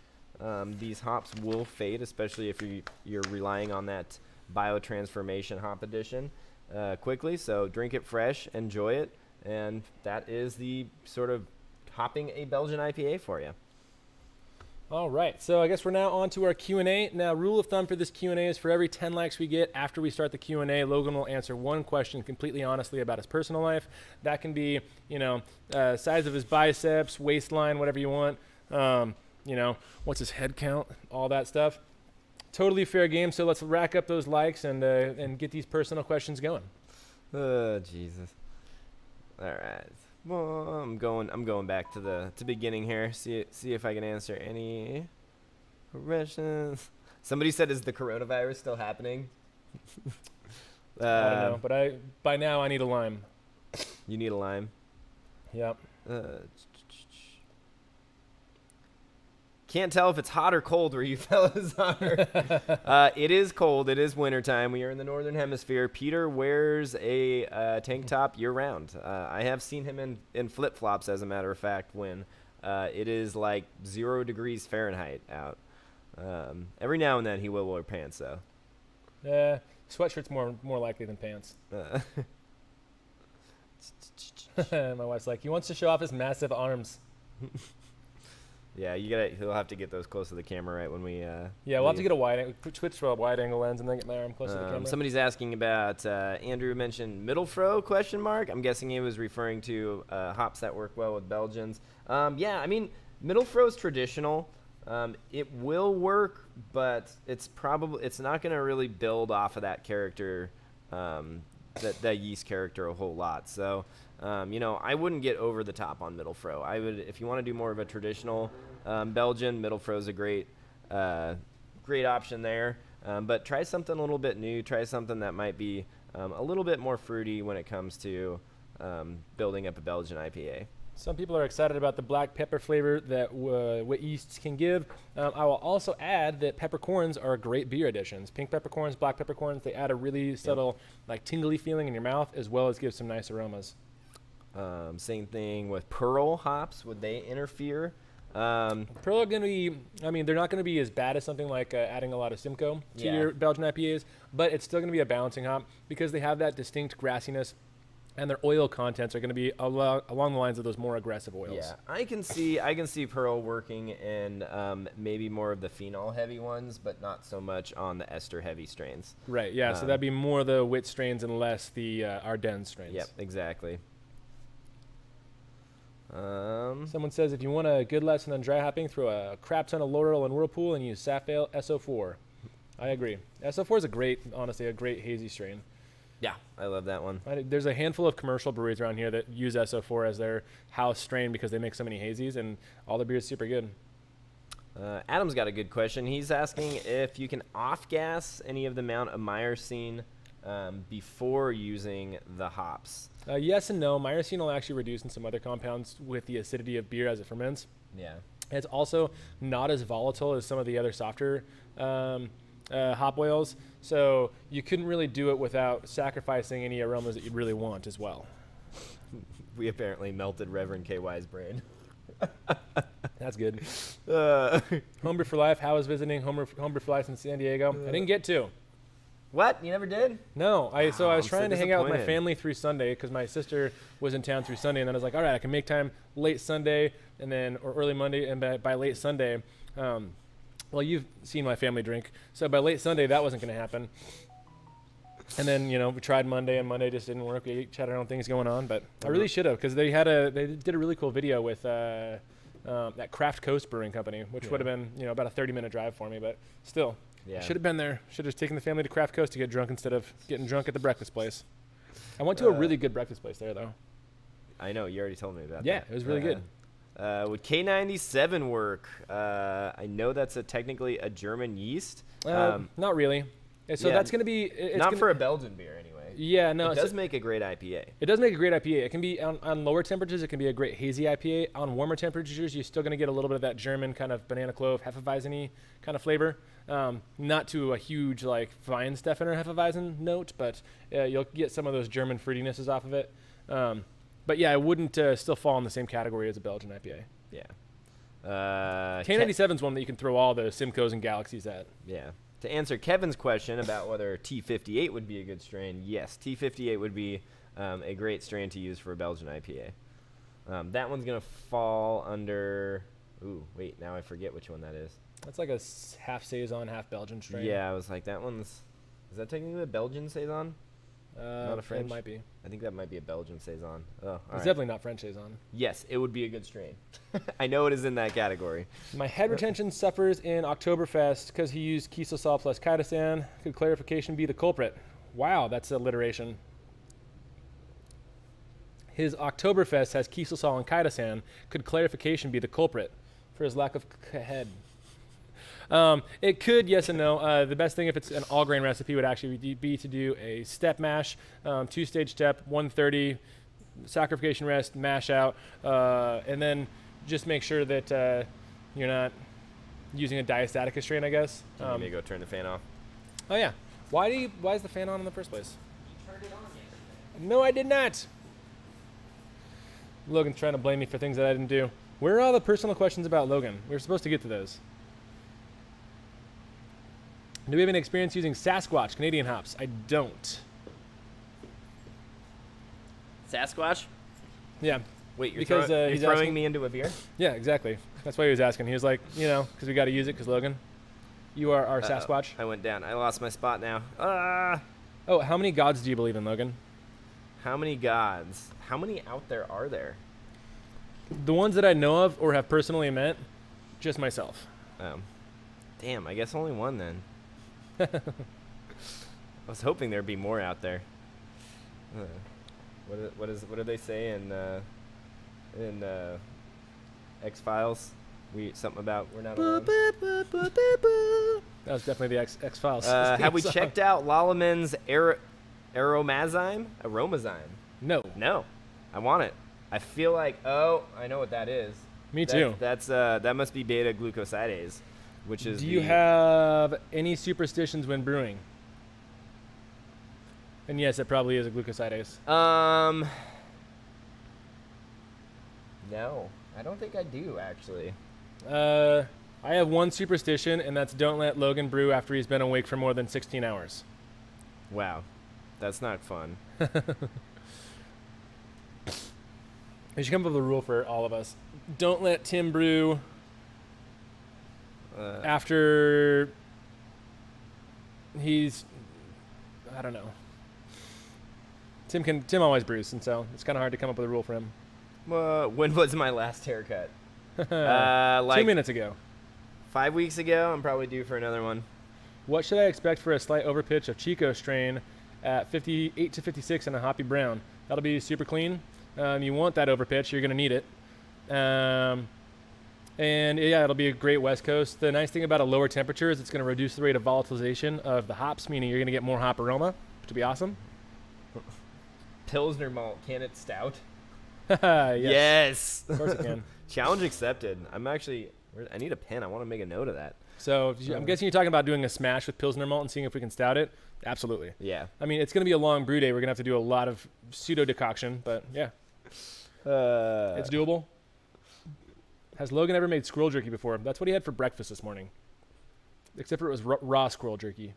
These hops will fade, especially if you're relying on that biotransformation hop addition quickly. So drink it fresh, enjoy it, and that is the sort of hopping a Belgian IPA for you. All right, so I guess we're now on to our Q&A. Now, rule of thumb for this Q&A is for every 10 likes we get after we start the Q&A, Logan will answer one question completely honestly about his personal life. That can be, size of his biceps, waistline, whatever you want. What's his head count, all that stuff. Totally fair game, so let's rack up those likes and get these personal questions going. Oh, Jesus. All right. Well, I'm going back to the beginning here. See if I can answer any questions. Somebody said, "Is the coronavirus still happening?" I don't know, but by now I need a lime. You need a lime. Yep. Can't tell if it's hot or cold where you fellas are. It is cold. It is wintertime. We are in the northern hemisphere. Peter wears a tank top year-round. I have seen him in flip-flops, as a matter of fact, when it is like 0 degrees Fahrenheit out. Every now and then he will wear pants, though. Sweatshirt's more likely than pants. My wife's like, he wants to show off his massive arms. Yeah, he'll have to get those close to the camera right when we. We'll have to get a switch to a wide angle lens and then get my arm close to the camera. Somebody's asking about Andrew mentioned Mittelfro ? I'm guessing he was referring to hops that work well with Belgians. Mittelfro's traditional. It will work, but it's not going to really build off of that character, that yeast character a whole lot. So. I wouldn't get over the top on Mittelfro. I would, if you want to do more of a traditional Belgian, Mittelfro is a great option there. But try something a little bit new. Try something that might be a little bit more fruity when it comes to building up a Belgian IPA. Some people are excited about the black pepper flavor that what yeasts can give. I will also add that peppercorns are great beer additions. Pink peppercorns, black peppercorns, they add a really subtle, tingly feeling in your mouth, as well as give some nice aromas. Same thing with pearl hops. Would they interfere? Pearl are going to be, they're not going to be as bad as something like adding a lot of Simcoe to your Belgian IPAs, but it's still going to be a balancing hop because they have that distinct grassiness, and their oil contents are going to be along the lines of those more aggressive oils. Yeah, I can see Pearl working in maybe more of the phenol-heavy ones, but not so much on the ester-heavy strains. Right, yeah, so that'd be more the wit strains and less the Ardennes strains. Yep, exactly. Someone says, if you want a good lesson on dry hopping, throw a crap ton of Laurel and Whirlpool and use Safale SO4. I agree. SO4 is a great hazy strain. Yeah, I love that one. There's a handful of commercial breweries around here that use SO4 as their house strain because they make so many hazies, and all their beer is super good. Adam's got a good question. He's asking if you can off-gas any of the amount of myrcene before using the hops. Yes and no. Myrcene will actually reduce in some other compounds with the acidity of beer as it ferments. Yeah. It's also not as volatile as some of the other softer hop oils, so you couldn't really do it without sacrificing any aromas that you'd really want as well. We apparently melted Reverend KY's brain. That's good. Homebrew for Life. How was visiting Homebrew for Life in San Diego? I didn't get to. What? You never did? No. I was trying to hang out with my family through Sunday because my sister was in town through Sunday, and then I was like, all right, I can make time late Sunday or early Monday, and by late Sunday, well, you've seen my family drink, so by late Sunday that wasn't going to happen. And then we tried Monday, and Monday just didn't work. We each had our own things going on, but I really should have because they did a really cool video with that Craft Coast Brewing Company, which would have been about a 30-minute drive for me, but still. Yeah. I should have been there. Should have taken the family to Craft Coast to get drunk instead of getting drunk at the breakfast place. I went to a really good breakfast place there, though. I know. You already told me about that. Yeah, it was really good. Would K97 work? I know that's technically a German yeast. Not really. So that's going to be... Not for a Belgian beer, anyway. Yeah, no. It does make a great IPA. It does make a great IPA. It can be, on lower temperatures, it can be a great hazy IPA. On warmer temperatures, you're still going to get a little bit of that German kind of banana clove, Hefeweizen-y kind of flavor. Not to a huge, Weihenstephaner Hefeweizen note, but you'll get some of those German fruitinesses off of it. But yeah, it wouldn't still fall in the same category as a Belgian IPA. Yeah. K97 is one that you can throw all the Simcoes and Galaxies at. Yeah. To answer Kevin's question about whether T58 would be a good strain, yes, T58 would be a great strain to use for a Belgian IPA. That one's going to fall under... Ooh, wait, now I forget which one that is. That's like a half Saison, half Belgian strain. Yeah, I was like, that one's... Is that technically a Belgian Saison? Not a French? It might be. I think that might be a Belgian Saison. Oh, all It's right. definitely not French Saison. Yes, it would be a good strain. I know it is in that category. My head retention suffers in Oktoberfest because he used Kieselsaal plus Kaidasan. Could clarification be the culprit? Wow, that's alliteration. His Oktoberfest has Kieselsaal and Kaidasan. Could clarification be the culprit for his lack of head? It could, yes and no. The best thing if it's an all-grain recipe would actually be to do a step mash, two-stage step, 130, saccharification rest, mash out, and then just make sure that you're not using a diastatica strain, I guess. Let me go turn the fan off. Oh, yeah. Why is the fan on in the first place? You turned it on yesterday. No, I did not. Logan's trying to blame me for things that I didn't do. Where are all the personal questions about Logan? We were supposed to get to those. Do we have any experience using Sasquatch Canadian hops? I don't. Sasquatch? Yeah. Wait, you're, Because, you're he's throwing asking- me into a beer? Yeah, exactly. That's why he was asking. He was like, because we got to use it because Logan, you are our Sasquatch. I went down. I lost my spot now. Ah! Oh, how many gods do you believe in, Logan? How many gods? How many out there are there? The ones that I know of or have personally met, just myself. Damn, I guess only one then. I was hoping there'd be more out there. What do they say in X-Files? Something about we're not alone. That was definitely the X-Files. Have we checked out Lalaman's Aromazyme? No, I want it. I feel like I know what that is. Me too. That must be beta glucosidase, which is. Do you have any superstitions when brewing? And yes, it probably is a glucosidase. No, I don't think I do actually. I have one superstition, and that's don't let Logan brew after he's been awake for more than 16 hours. Wow, that's not fun. We should come up with a rule for all of us. Don't let Tim brew after he's, I don't know. Tim always brews, and so it's kind of hard to come up with a rule for him. When was my last haircut? 2 Like minutes ago. 5 weeks ago. I'm probably due for another one. What should I expect for a slight overpitch of Chico strain at 58 to 56 and a hoppy brown? That'll be super clean. You want that overpitch. You're going to need it. And yeah, it'll be a great West Coast. The nice thing about a lower temperature is it's going to reduce the rate of volatilization of the hops, meaning you're going to get more hop aroma, which will be awesome. Pilsner malt, can it stout? Yes. Yes. Of course it can. Challenge accepted. I need a pen. I want to make a note of that. So I'm guessing you're talking about doing a smash with Pilsner malt and seeing if we can stout it. Absolutely. Yeah. I mean, it's going to be a long brew day. We're going to have to do a lot of pseudo decoction, but yeah, it's doable. Has Logan ever made squirrel jerky before? That's what he had for breakfast this morning. Except for it was raw squirrel jerky.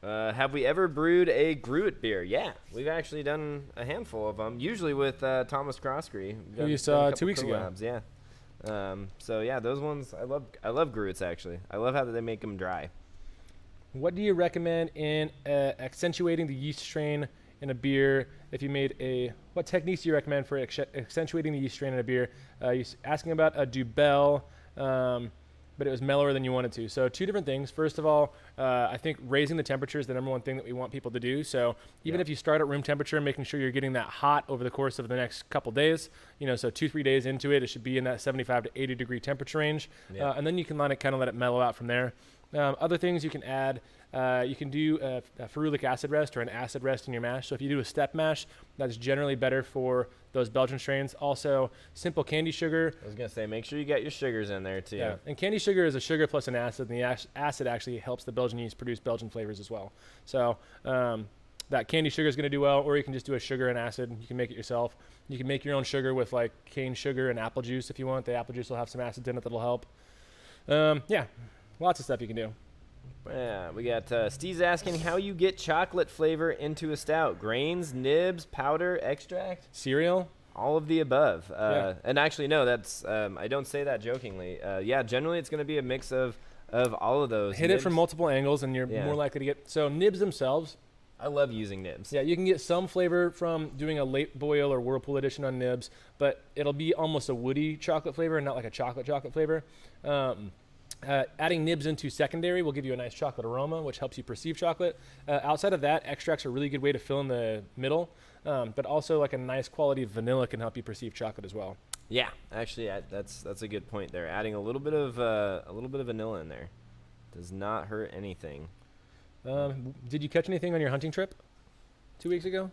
Have we ever brewed a Gruit beer? Yeah, we've actually done a handful of them. Usually with Thomas Croskery. Who you saw 2 weeks ago. Yeah. So yeah, those ones I love Gruits actually. I love how they make them dry. What do you recommend in accentuating the yeast strain in a beer? What techniques do you recommend for accentuating the yeast strain in a beer? You're asking about a Dubel, but it was mellower than you wanted to. So 2 different things. First of all, I think raising the temperature is the number one thing that we want people to do. So even if you start at room temperature, making sure you're getting that hot over the course of the next couple days, so 2-3 days into it, it should be in that 75 to 80 degree temperature range. Yeah. And then you can let it mellow out from there. Other things you can add, you can do a ferulic acid rest or an acid rest in your mash. So if you do a step mash, that's generally better for those Belgian strains. Also, simple candy sugar. I was going to say, make sure you got your sugars in there too. Yeah, and candy sugar is a sugar plus an acid, and the acid actually helps the Belgian yeast produce Belgian flavors as well. So that candy sugar is going to do well, or you can just do a sugar and acid. You can make it yourself. You can make your own sugar with like cane sugar and apple juice if you want. The apple juice will have some acids in it that'll help. Yeah, lots of stuff you can do. Yeah, we got Steve's asking how you get chocolate flavor into a stout. Grains, nibs, powder, extract? Cereal? All of the above. Yeah. And actually, no, that's I don't say that jokingly. Yeah, generally it's going to be a mix of all of those. Hit nibs. it from multiple angles, and you're more likely to get. So nibs themselves. I love using nibs. Yeah, you can get some flavor from doing a late boil or whirlpool edition on nibs, but it'll be almost a woody chocolate flavor and not like a chocolate flavor. Adding nibs into secondary will give you a nice chocolate aroma, which helps you perceive chocolate. Outside of that, extracts are a really good way to fill in the middle, but also like a nice quality vanilla can help you perceive chocolate as well. Yeah, actually, that's a good point there. Adding a little bit of vanilla in there does not hurt anything. Did you catch anything on your hunting trip 2 weeks ago?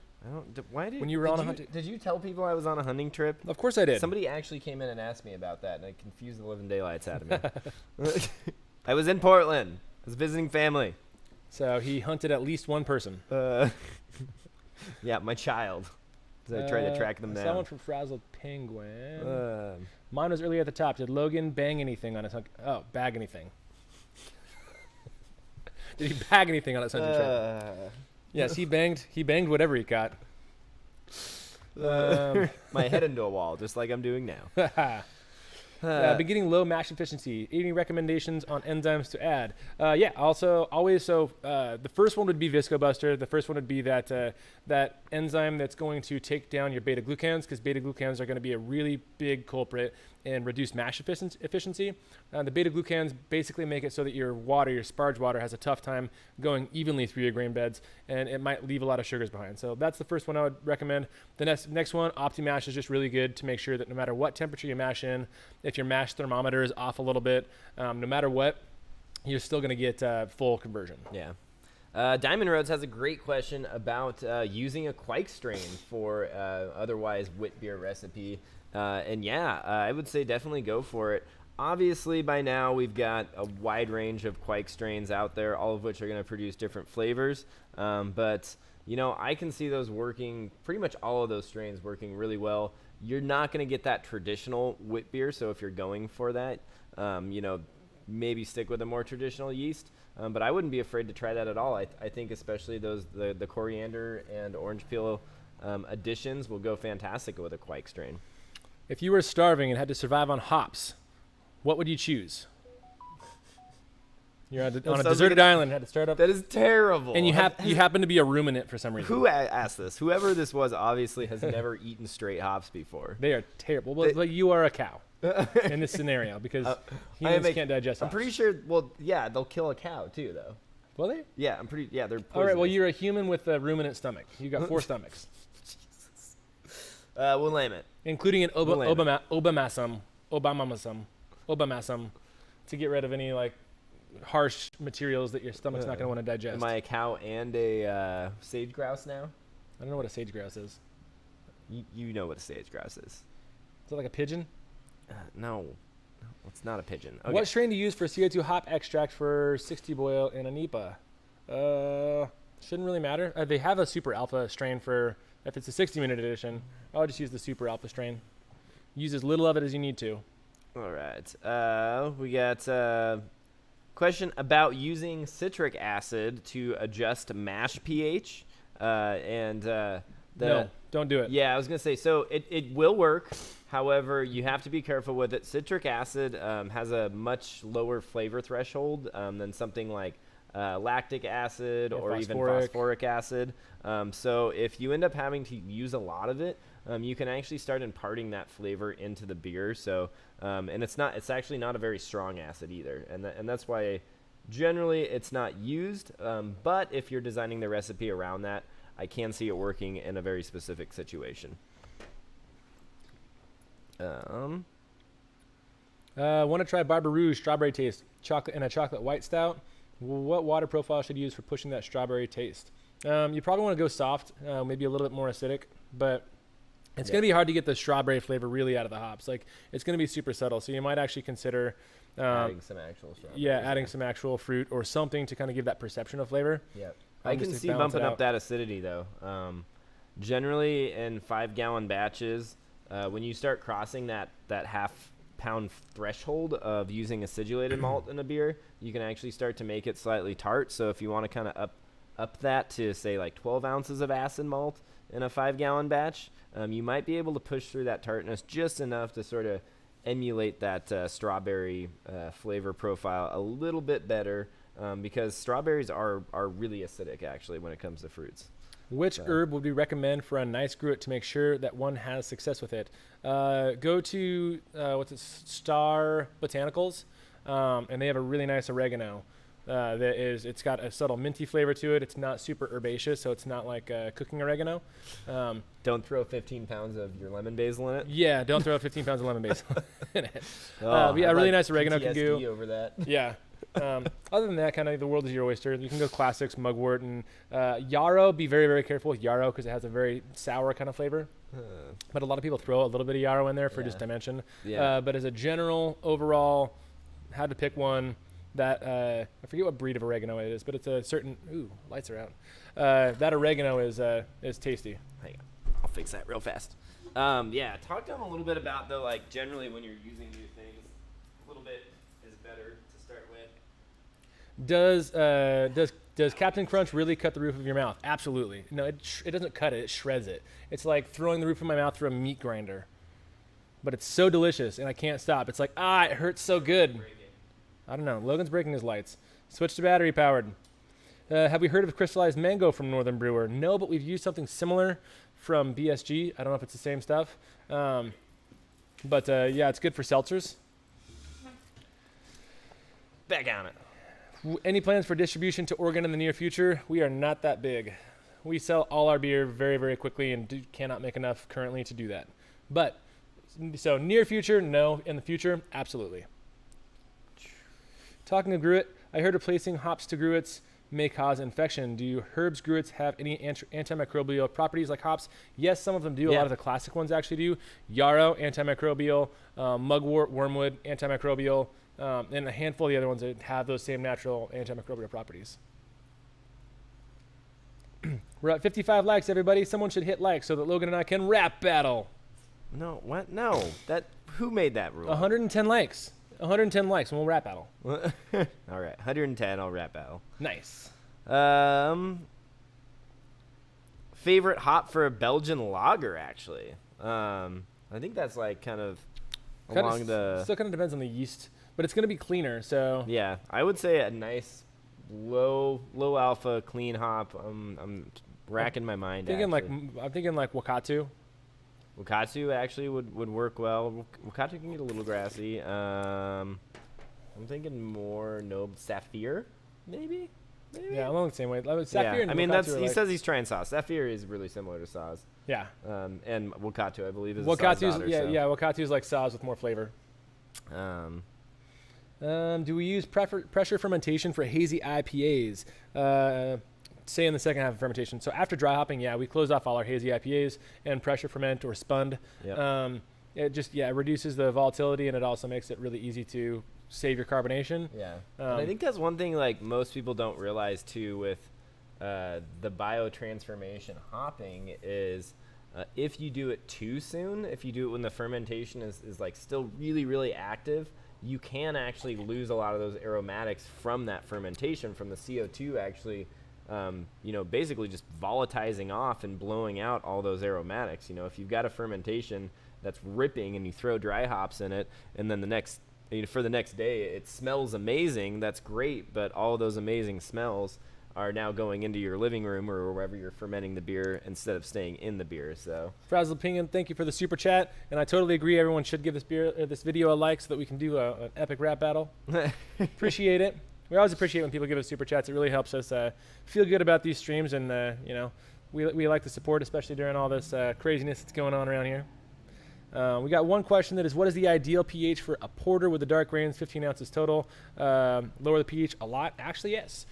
When you were on a hunting? Did you tell people I was on a hunting trip? Of course I did. Somebody actually came in and asked me about that, and I confused the living daylights out of me. I was in Portland. I was visiting family. So he hunted at least one person. Yeah, my child. I tried to track them down. Someone from Frazzled Penguin. Mine was earlier at the top. Did Logan bang anything on his hunt? Oh, bag anything. Did he bag anything on his hunting trip? Yes, he banged whatever he caught. My head into a wall, just like I'm doing now. Been getting low mash efficiency. Any recommendations on enzymes to add? Yeah, also always. So the first one would be Viscobuster. The first one would be that enzyme that's going to take down your beta glucans, because beta glucans are going to be a really big culprit in reduced mash efficiency. The beta glucans basically make it so that your water, your sparge water, has a tough time going evenly through your grain beds, and it might leave a lot of sugars behind. So that's the first one I would recommend. The next one, OptiMash, is just really good to make sure that no matter what temperature you mash in, if your mash thermometer is off a little bit, no matter what, you're still going to get full conversion. Yeah. Diamond Roads has a great question about using a Quake strain for otherwise wit beer recipe. And yeah, I would say definitely go for it. Obviously, by now, we've got a wide range of Quake strains out there, all of which are going to produce different flavors. But, you know, I can see those working, pretty much all of those strains working really well. You're not going to get that traditional wit beer, so if you're going for that, you know, maybe stick with a more traditional yeast. But I wouldn't be afraid to try that at all. I think especially the coriander and orange peel additions will go fantastic with a Quake strain. If you were starving and had to survive on hops, what would you choose? You're on a deserted island and had to start up. That is terrible. And you happen to be a ruminant for some reason. Who asked this? Whoever this was obviously has never eaten straight hops before. They are terrible. But you are a cow in this scenario, because humans can't digest hops. I'm pretty sure, well, yeah, they'll kill a cow too, though. Will they? Yeah, they're poisonous. All right, well, you're a human with a ruminant stomach. You got 4 stomachs. We'll name it. Including an obamassum, to get rid of any like harsh materials that your stomach's not going to want to digest. Am I a cow and a sage grouse now? I don't know what a sage grouse is. You know what a sage grouse is. Is it like a pigeon? No, it's not a pigeon. Okay. What strain to use for CO2 hop extract for 60 boil in an IPA? Shouldn't really matter. They have a super alpha strain for, if it's a 60-minute edition, I would just use the super alpha strain. Use as little of it as you need to. All right. We got a question about using citric acid to adjust mash pH. No, don't do it. Yeah, I was going to say, so it will work. However, you have to be careful with it. Citric acid has a much lower flavor threshold than something like lactic acid or even phosphoric acid. So if you end up having to use a lot of it, you can actually start imparting that flavor into the beer. So, and it's actually not a very strong acid either. And that's why generally it's not used. But if you're designing the recipe around that, I can see it working in a very specific situation. Want to try Barber Rouge strawberry taste chocolate and a chocolate white stout? What water profile should you use for pushing that strawberry taste? You probably want to go soft, maybe a little bit more acidic, but it's going to be hard to get the strawberry flavor really out of the hops. Like, it's going to be super subtle, so you might actually consider adding some actual strawberry. Yeah, adding some actual fruit or something to kind of give that perception of flavor. Yep. I can just to see balance bumping it up out. that acidity though. Generally, in 5-gallon batches, when you start crossing that half-pound threshold of using acidulated malt in a beer, you can actually start to make it slightly tart. So if you want to kind of up that to say like 12 ounces of acid malt in a 5-gallon batch, you might be able to push through that tartness just enough to sort of emulate that strawberry flavor profile a little bit better, because strawberries are really acidic actually when it comes to fruits. Which herb would we recommend for a nice gruit to make sure that one has success with it? Go to Star Botanicals, and they have a really nice oregano. It's got a subtle minty flavor to it. It's not super herbaceous, so it's not like cooking oregano. Don't throw 15 pounds of your lemon basil in it. Yeah, don't throw 15 pounds of lemon basil in it. Oh, But yeah, I'd really like nice oregano can PTSD do. over that. Yeah. Other than that, kind of the world is your oyster. You can go classics, mugwort, and yarrow. Be very, very careful with yarrow because it has a very sour kind of flavor. But a lot of people throw a little bit of yarrow in there for just dimension. Yeah. But as a general, overall, had to pick one that I forget what breed of oregano it is, but it's a certain. Ooh, lights are out. That oregano is tasty. Hang on, I'll fix that real fast. Yeah, talk to them a little bit about though, like generally when you're using new things, a little bit is better to start with. Does Captain Crunch really cut the roof of your mouth? Absolutely. No, it doesn't cut it. It shreds it. It's like throwing the roof of my mouth through a meat grinder. But it's so delicious, and I can't stop. It's like, it hurts so good. I don't know. Logan's breaking his lights. Switch to battery powered. Have we heard of crystallized mango from Northern Brewer? No, but we've used something similar from BSG. I don't know if it's the same stuff. But yeah, it's good for seltzers. Back on it. Any plans for distribution to Oregon in the near future? We are not that big. We sell all our beer very, very quickly and cannot make enough currently to do that. But, so near future, no. In the future, absolutely. Talking of gruit, I heard replacing hops to gruits may cause infection. Do herbs gruits have any antimicrobial properties like hops? Yes, some of them do. A lot of the classic ones actually do. Yarrow, antimicrobial. Mugwort, wormwood, antimicrobial. And a handful of the other ones that have those same natural antimicrobial properties. We're at 55 likes, everybody. Someone should hit like so that Logan and I can rap battle. No, what? No. Who made that rule? 110 likes. 110 likes and we'll rap battle. All right, 110. I'll rap battle. Nice. Favorite hop for a Belgian lager, actually. I think that's like kind of along the. Still kind of depends on the yeast, but it's going to be cleaner. So Yeah, I would say a nice low alpha clean hop. I'm racking my mind. I'm thinking like Wakatu. Wakatu actually would work well. Wakatu can get a little grassy. I'm thinking more Sapphire, maybe. Yeah, along the same way. Sapphire and I mean, Wakatu he says he's trying Saz. Sapphire is really similar to Saz. Yeah. And Wakatu, I believe, is Wakatu's a Saz daughter, Wakatu's like Saz with more flavor. Do we use pressure fermentation for hazy IPAs? Say in the second half of fermentation. So after dry hopping, we close off all our hazy IPAs and pressure ferment or spund. Yep. It just reduces the volatility and it also makes it really easy to save your carbonation. Yeah. And I think that's one thing like most people don't realize too with the biotransformation hopping is if you do it too soon, if you do it when the fermentation is like still really, really active, you can actually lose a lot of those aromatics from that fermentation, from the CO2 actually basically just volatilizing off and blowing out all those aromatics. If you've got a fermentation that's ripping and you throw dry hops in it, and then for the next day it smells amazing, that's great, but all those amazing smells are now going into your living room or wherever you're fermenting the beer instead of staying in the beer. So Frazzle Opinion, thank you for the super chat, and I totally agree. Everyone should give this video a like so that we can do an epic rap battle. Appreciate it. We always appreciate when people give us super chats. It really helps us feel good about these streams, and we like the support, especially during all this craziness that's going on around here. We got one question that is, what is the ideal pH for a porter with the dark grains, 15 ounces total? Lower the pH a lot? Actually, yes.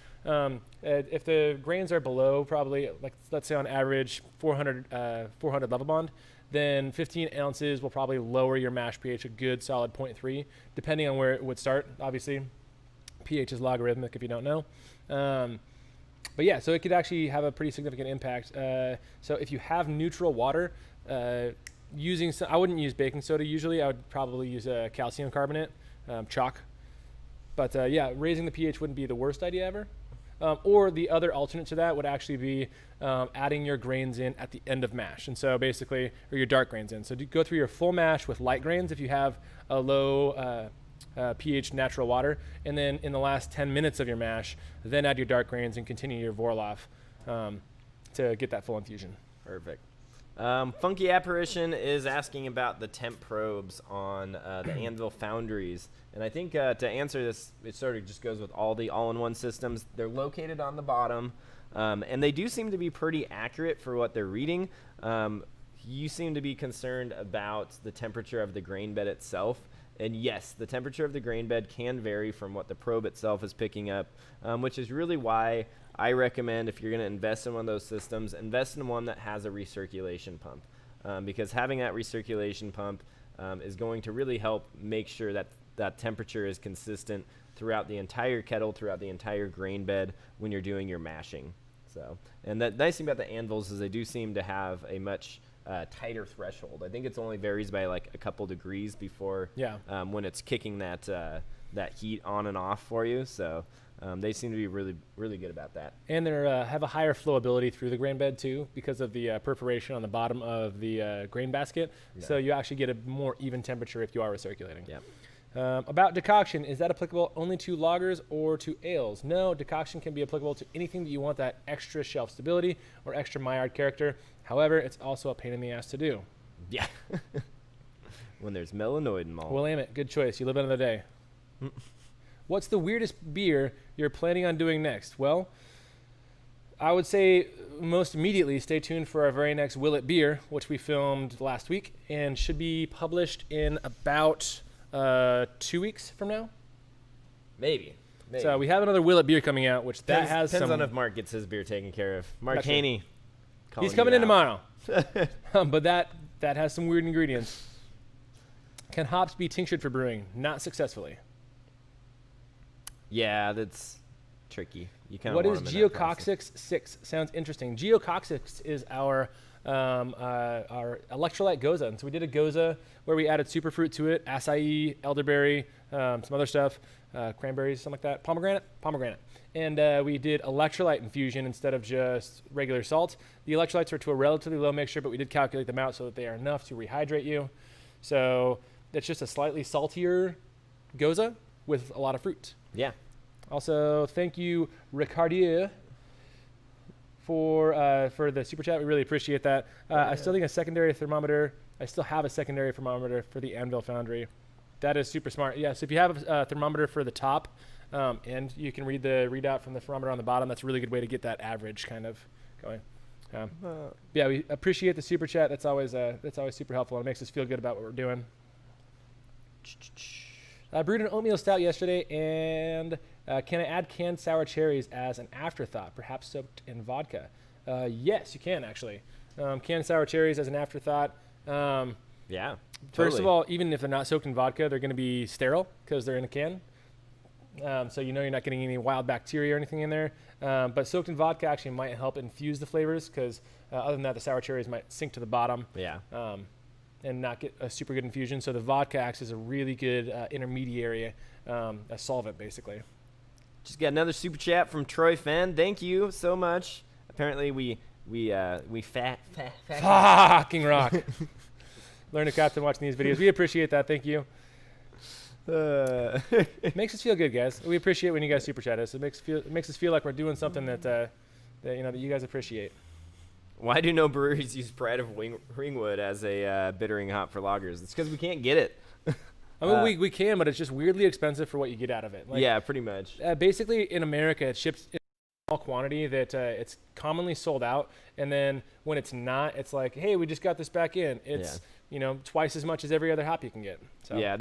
If the grains are below probably, like let's say on average 400 level bond, then 15 ounces will probably lower your mash pH a good solid 0.3, depending on where it would start. Obviously, pH is logarithmic if you don't know. But yeah, so it could actually have a pretty significant impact. So if you have neutral water, I wouldn't use baking soda usually. I would probably use calcium carbonate, chalk. But yeah, raising the pH wouldn't be the worst idea ever. Or the other alternate to that would actually be adding your grains in at the end of mash. And so basically, or your dark grains in. So go through your full mash with light grains if you have a low pH natural water. And then in the last 10 minutes of your mash, then add your dark grains and continue your Vorloff to get that full infusion. Perfect. Funky Apparition is asking about the temp probes on the Anvil foundries. And I think to answer this, it sort of just goes with all the all-in-one systems. They're located on the bottom, and they do seem to be pretty accurate for what they're reading. You seem to be concerned about the temperature of the grain bed itself. And yes, the temperature of the grain bed can vary from what the probe itself is picking up, which is really why I recommend, if you're going to invest in one of those systems, invest in one that has a recirculation pump, because having that recirculation pump is going to really help make sure that that temperature is consistent throughout the entire kettle, throughout the entire grain bed when you're doing your mashing. So, and the nice thing about the Anvils is they do seem to have a much tighter threshold. I think it's only varies by like a couple degrees before when it's kicking that that heat on and off for you. So they seem to be really, really good about that. And they have a higher flowability through the grain bed too because of the perforation on the bottom of the grain basket. Yeah. So you actually get a more even temperature if you are recirculating. Yeah. About decoction, is that applicable only to lagers or to ales? No, decoction can be applicable to anything that you want that extra shelf stability or extra Maillard character. However, it's also a pain in the ass to do. Yeah. When there's melanoid malt. Well, aim it. Good choice. You live another day. What's the weirdest beer you're planning on doing next? Well, I would say most immediately stay tuned for our very next Will It beer, which we filmed last week and should be published in about 2 weeks from now. Maybe. So we have another Will It beer coming out, which depends on if Mark gets his beer taken care of. Mark Haney. He's coming in tomorrow. But that has some weird ingredients. Can hops be tinctured for brewing? Not successfully. Yeah, that's tricky. You kind of What is Geococcix 6? Sounds interesting. Geococcix is our electrolyte goza. And so we did a goza where we added superfruit to it, acai, elderberry, some other stuff, cranberries, something like that, pomegranate. And we did electrolyte infusion instead of just regular salt. The electrolytes are to a relatively low mixture, but we did calculate them out so that they are enough to rehydrate you. So it's just a slightly saltier goza with a lot of fruit. Yeah. Also, thank you, Ricardier, for the super chat. We really appreciate that. I still think I still have a secondary thermometer for the Anvil Foundry. That is super smart. Yeah, so if you have a thermometer for the top, and you can read the readout from the thermometer on the bottom, that's a really good way to get that average kind of going. Yeah, we appreciate the super chat. That's always super helpful. It makes us feel good about what we're doing. I brewed an oatmeal stout yesterday, and can I add canned sour cherries as an afterthought, perhaps soaked in vodka? Yes, you can actually. Canned sour cherries as an afterthought. Yeah. First of all, even if they're not soaked in vodka, they're going to be sterile because they're in a can. So you know you're not getting any wild bacteria or anything in there. But soaked in vodka actually might help infuse the flavors because other than that, the sour cherries might sink to the bottom. Yeah. And not get a super good infusion. So the vodka acts as a really good intermediary, a solvent basically. Just got another super chat from Troy Fenn. Thank you so much. Apparently we fucking rock. Learn to captain watching these videos. We appreciate that. Thank you. It makes us feel good, guys. We appreciate when you guys super chat us. It makes us feel like we're doing something that you guys appreciate. Why do no breweries use Pride of Ringwood as a bittering hop for lagers? It's because we can't get it. I mean, we can, but it's just weirdly expensive for what you get out of it. Like, yeah, pretty much. Basically, in America, it's shipped in a small quantity that it's commonly sold out. And then when it's not, it's like, hey, we just got this back in. It's twice as much as every other hop you can get. So. Yeah,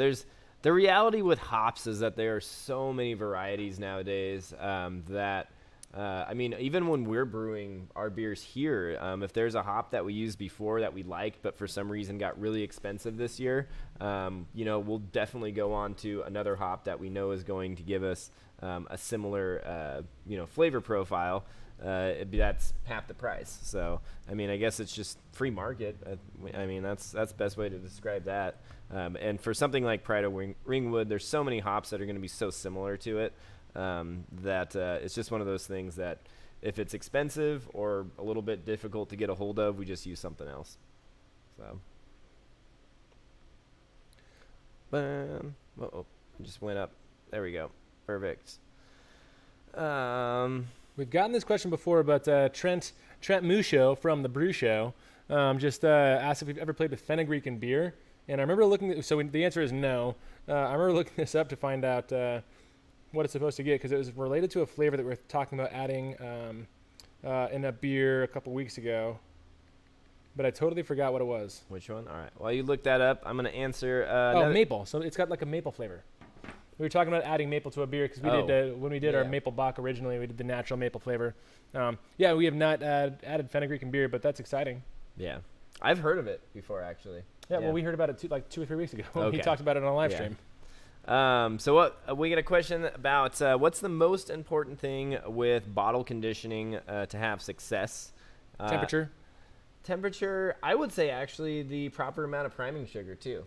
the reality with hops is that there are so many varieties nowadays that. I mean, even when we're brewing our beers here, if there's a hop that we used before that we liked, but for some reason got really expensive this year, we'll definitely go on to another hop that we know is going to give us a similar flavor profile, that's half the price. So I mean, I guess it's just free market. I mean, that's the best way to describe that. And for something like Pride of Ringwood, there's so many hops that are going to be so similar to it that it's just one of those things that if it's expensive or a little bit difficult to get a hold of, we just use something else. So, bam. Uh-oh, it just went up. There we go. Perfect. We've gotten this question before, but Trent Musho from the Brew Show just asked if we've ever played with fenugreek in beer. And I remember the answer is no. I remember looking this up to find out what it's supposed to get, because it was related to a flavor that we were talking about adding in a beer a couple weeks ago. But I totally forgot what it was. Which one? All right. While you look that up, I'm going to answer. Maple. So it's got like a maple flavor. We were talking about adding maple to a beer because we did when we did our maple bock originally. We did the natural maple flavor. We have not added fenugreek in beer, but that's exciting. Yeah, I've heard of it before actually. Yeah, well, we heard about it like 2 or 3 weeks ago. He talked about it on a live stream. So what we get a question about what's the most important thing with bottle conditioning to have success? Temperature, I would say actually the proper amount of priming sugar too.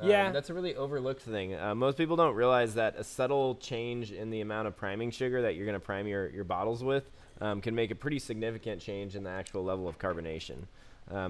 That's a really overlooked thing. Most people don't realize that a subtle change in the amount of priming sugar that you're going to prime your bottles with can make a pretty significant change in the actual level of carbonation.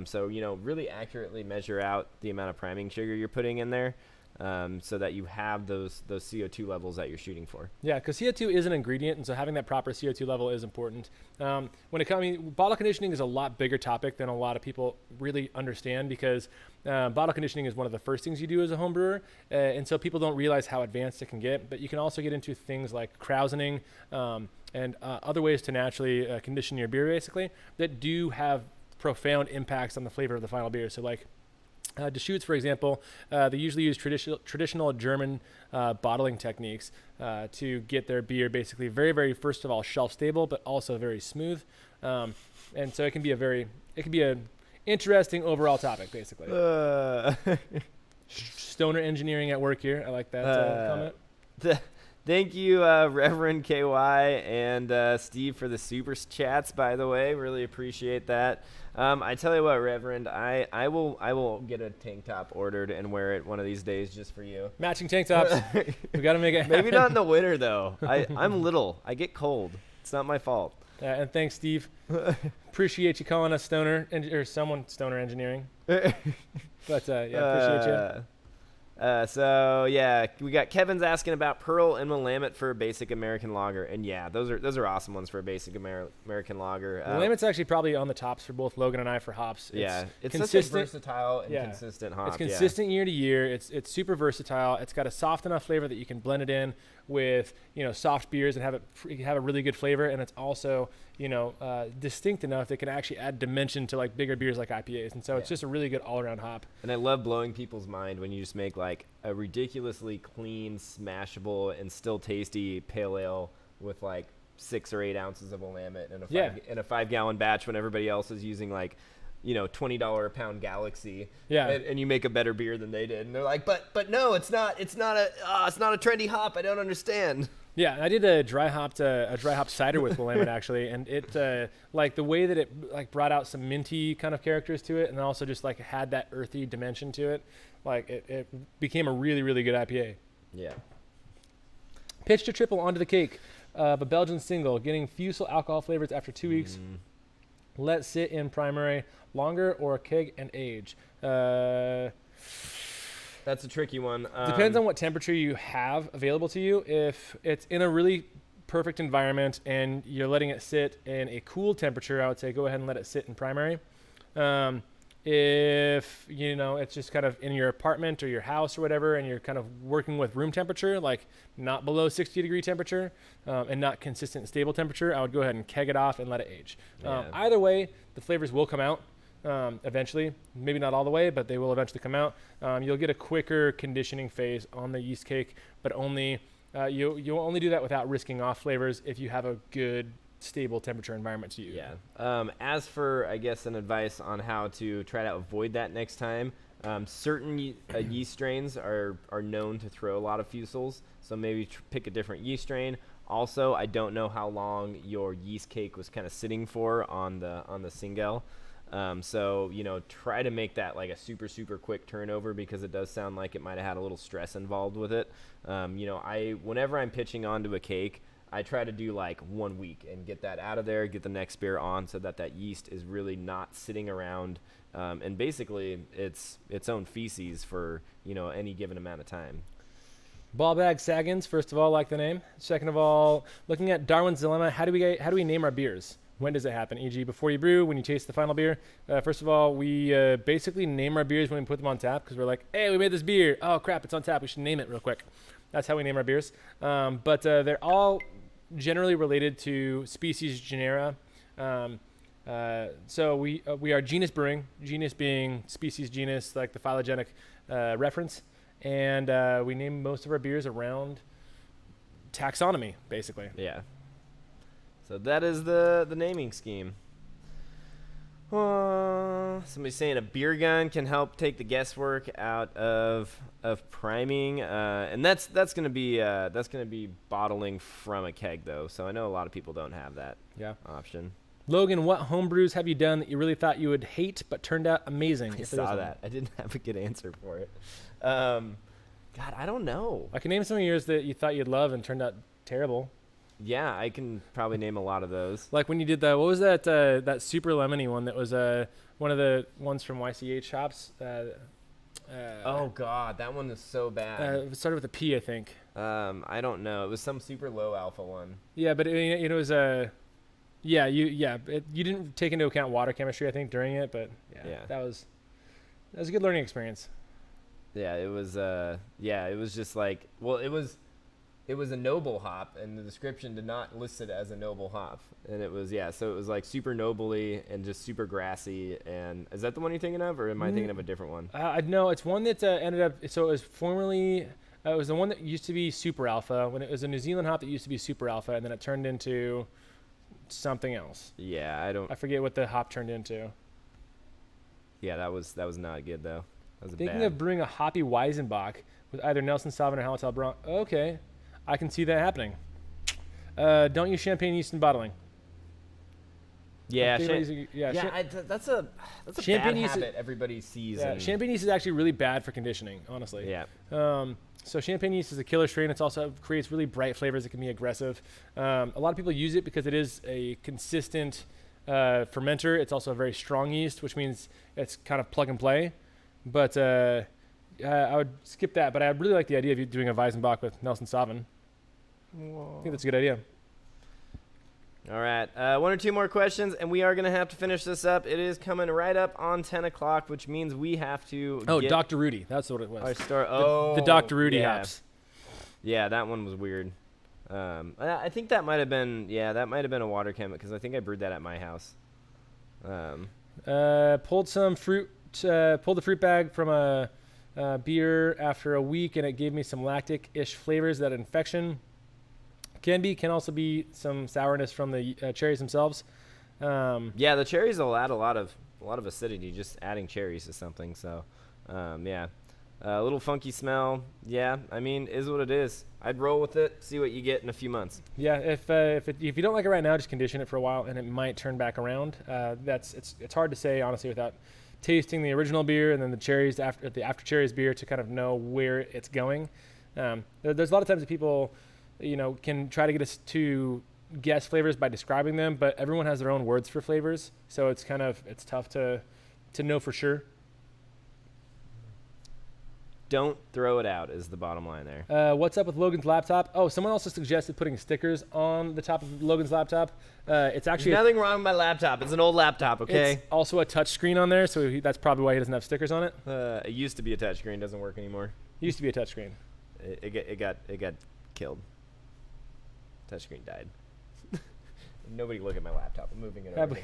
So really accurately measure out the amount of priming sugar you're putting in there, so that you have those CO2 levels that you're shooting for. Yeah, because CO2 is an ingredient, and so having that proper CO2 level is important. When it comes, bottle conditioning is a lot bigger topic than a lot of people really understand, because bottle conditioning is one of the first things you do as a home brewer, and so people don't realize how advanced it can get. But you can also get into things like krausening and other ways to naturally condition your beer, basically, that do have profound impacts on the flavor of the final beer. So like Deschutes, for example, they usually use traditional German bottling techniques to get their beer basically very, very, first of all, shelf stable, but also very smooth. And so it can be an interesting overall topic, basically. Stoner engineering at work here. I like that comment. Thank you, Reverend KY and Steve, for the super chats, by the way. Really appreciate that. I tell you what, Reverend, I will get a tank top ordered and wear it one of these days just for you. Matching tank tops. We got to make it. Maybe not in the winter, though. I'm little. I get cold. It's not my fault. And thanks, Steve. Appreciate you calling us stoner, or someone stoner engineering. But appreciate you. We got Kevin's asking about Pearl and Willamette for a basic American lager, and those are awesome ones for a basic American lager. Willamette's actually probably on the tops for both Logan and I for hops. It's consistent, such a versatile and consistent hop. It's consistent year to year. It's super versatile. It's got a soft enough flavor that you can blend it in with soft beers and have a really good flavor, and it's also distinct enough that it can actually add dimension to like bigger beers like IPAs, and so it's just a really good all-around hop. And I love blowing people's mind when you just make like a ridiculously clean, smashable, and still tasty pale ale with like 6 or 8 ounces of Willamette in a 5-gallon batch when everybody else is using like $20 a pound Galaxy, and you make a better beer than they did, and they're like, but no, it's not a trendy hop. I don't understand. Yeah, I did a dry hop cider with Willamette actually, and it like the way that it like brought out some minty kind of characters to it, and also just like had that earthy dimension to it. Like it became a really, really good IPA. Yeah. Pitched a triple onto the cake, but Belgian single, getting fusel alcohol flavors after 2 weeks. Let sit in primary longer or keg and age. That's a tricky one. Depends on what temperature you have available to you. If it's in a really perfect environment and you're letting it sit in a cool temperature, I would say go ahead and let it sit in primary. If it's just kind of in your apartment or your house or whatever, and you're kind of working with room temperature, like not below 60-degree temperature and not consistent stable temperature, I would go ahead and keg it off and let it age. Either way, the flavors will come out eventually. Maybe not all the way, but they will eventually come out. You'll get a quicker conditioning phase on the yeast cake, but only you'll only do that without risking off flavors if you have a good stable temperature environment to use. As for, I guess, an advice on how to try to avoid that next time, certain yeast strains are known to throw a lot of fusels, so maybe pick a different yeast strain, Also, I don't know how long your yeast cake was kind of sitting for on the single. So, try to make that like a super, super quick turnover, because it does sound like it might have had a little stress involved with it. Whenever I'm pitching onto a cake, I try to do like 1 week and get that out of there, get the next beer on, so that yeast is really not sitting around. And basically it's its own feces for, any given amount of time. Ball bag Saggins, first of all, like the name. Second of all, looking at Darwin's Dilemma, how do we name our beers? When does it happen? E.g., before you brew, when you taste the final beer. First of all, we basically name our beers when we put them on tap, because we're like, hey, we made this beer. Oh, crap, it's on tap. We should name it real quick. That's how we name our beers. But they're all generally related to species genera. So we are genus brewing, genus being species genus, like the phylogenetic reference. And we name most of our beers around taxonomy, basically. Yeah. So that is the naming scheme. Somebody's saying a beer gun can help take the guesswork out of priming, and that's gonna be bottling from a keg though. So I know a lot of people don't have that option. Logan, what homebrews have you done that you really thought you would hate but turned out amazing? I saw that. I didn't have a good answer for it. God, I don't know. I can name some of yours that you thought you'd love and turned out terrible. Yeah, I can probably name a lot of those. Like when you did what was that that super lemony one that was one of the ones from YCH shops? Oh God, that one is so bad. It started with a P, I think. I don't know. It was some super low alpha one. Yeah, but it was you didn't take into account water chemistry, I think, during it, but that was a good learning experience. Yeah, it was. It was just like, well, it was a noble hop, and the description did not list it as a noble hop, and it was so it was like super nobly and just super grassy. And is that the one you're thinking of, or am I thinking of a different one? No, it's one that ended up. So it was formerly. It was the one that used to be super alpha. When it was a New Zealand hop that used to be super alpha, and then it turned into something else. Yeah, I forget what the hop turned into. Yeah, that was not good though. That was Thinking bad. of brewing a hoppy Weizenbach with either Nelson Sauvin or Hallertau Braun. Okay, I can see that happening. Don't use champagne yeast in bottling. Yeah, that's a champagne bad yeast habit everybody sees. Yeah, champagne yeast is actually really bad for conditioning, honestly. Yeah. So champagne yeast is a killer strain. It also creates really bright flavors that can be aggressive. A lot of people use it because it is a consistent fermenter. It's also a very strong yeast, which means it's kind of plug and play. But I would skip that. But I really like the idea of you doing a Weizenbach with Nelson Sauvin. I think that's a good idea. All right, one or two more questions, and we are going to have to finish this up. It is coming right up on 10 o'clock, which means we have to get Dr. Rudy. That's what it was. The Dr. Rudy hops. Yeah, that one was weird. I think that might have been, a water chem, because I think I brewed that at my house. Pulled the fruit bag from a beer after a week, and it gave me some lactic-ish flavors. That infection can also be some sourness from the cherries themselves. The cherries will add a lot of acidity. Just adding cherries to something. So, a little funky smell. Yeah, I mean, is what it is. I'd roll with it. See what you get in a few months. Yeah, if you don't like it right now, just condition it for a while, and it might turn back around. It's hard to say honestly without tasting the original beer and then the cherries after cherries beer to kind of know where it's going. There's a lot of times that people, can try to get us to guess flavors by describing them, but everyone has their own words for flavors, so it's tough to know for sure. Don't throw it out is the bottom line there. What's up with Logan's laptop? Oh, someone also suggested putting stickers on the top of Logan's laptop. It's actually There's nothing wrong with my laptop. It's an old laptop, okay? It's also a touch screen on there, so that's probably why he doesn't have stickers on it. It used to be a touchscreen. Doesn't work anymore. It used to be a touchscreen. It got killed. Touchscreen died. Nobody look at my laptop. I'm moving it over.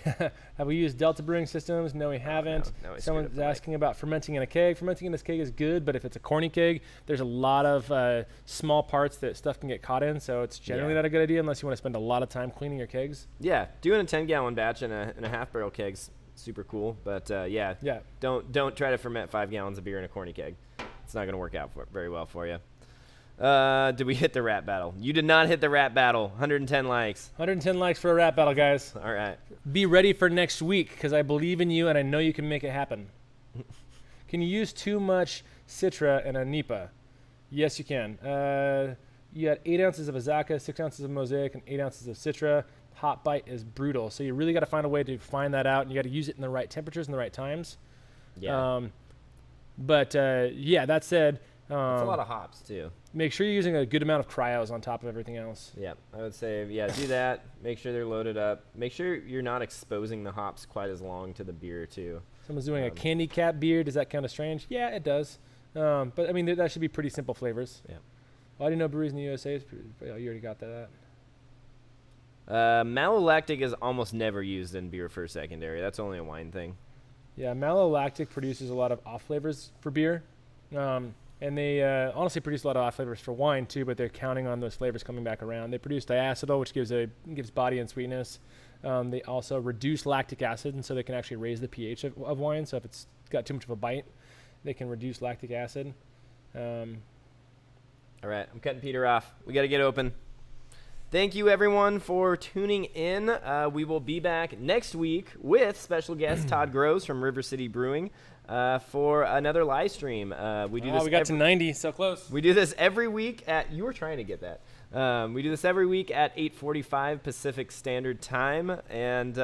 Have we used Delta Brewing Systems? No, we haven't. No, Someone's asking about fermenting in a keg. Fermenting in this keg is good, but if it's a corny keg, there's a lot of small parts that stuff can get caught in, so it's generally not a good idea unless you want to spend a lot of time cleaning your kegs. Yeah, doing a 10-gallon batch in a half-barrel keg's super cool, but don't try to ferment 5 gallons of beer in a corny keg. It's not going to work out very well for you. Did we hit the rap battle? You did not hit the rap battle. 110 likes. 110 likes for a rap battle, guys. All right. Be ready for next week because I believe in you and I know you can make it happen. Can you use too much Citra in a NEPA? Yes, you can. You had 8 ounces of Azaka, 6 ounces of Mosaic, and 8 ounces of Citra. Hot bite is brutal. So you really got to find a way to find that out, and you got to use it in the right temperatures and the right times. Yeah. Yeah, that said, It's a lot of hops, too. make sure you're using a good amount of cryos on top of everything else. Yeah, I would say, do that. Make sure they're loaded up. Make sure you're not exposing the hops quite as long to the beer, too. Someone's doing a candy cap beer. Does that kind of strange? Yeah, it does. But, I mean, that should be pretty simple flavors. Yeah. Why do you know breweries in the USA? You already got that. Malolactic is almost never used in beer for secondary. That's only a wine thing. Yeah, malolactic produces a lot of off flavors for beer. And they honestly produce a lot of off flavors for wine, too, but they're counting on those flavors coming back around. They produce diacetyl, which gives body and sweetness. They also reduce lactic acid, and so they can actually raise the pH of wine. So if it's got too much of a bite, they can reduce lactic acid. All right, I'm cutting Peter off. We got to get open. Thank you, everyone, for tuning in. We will be back next week with special guest Todd Groves from River City Brewing for another live stream. We got to 90, so close. We do this every week at. You were trying to get that. We do this every week at 8:45 Pacific Standard Time, and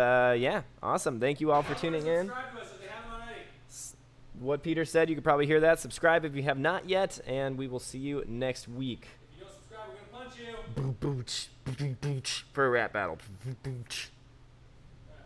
awesome. Thank you all for tuning in. What Peter said, you could probably hear that. Subscribe if you have not yet, and we will see you next week. If you don't subscribe, we're going to punch you. For a rap battle.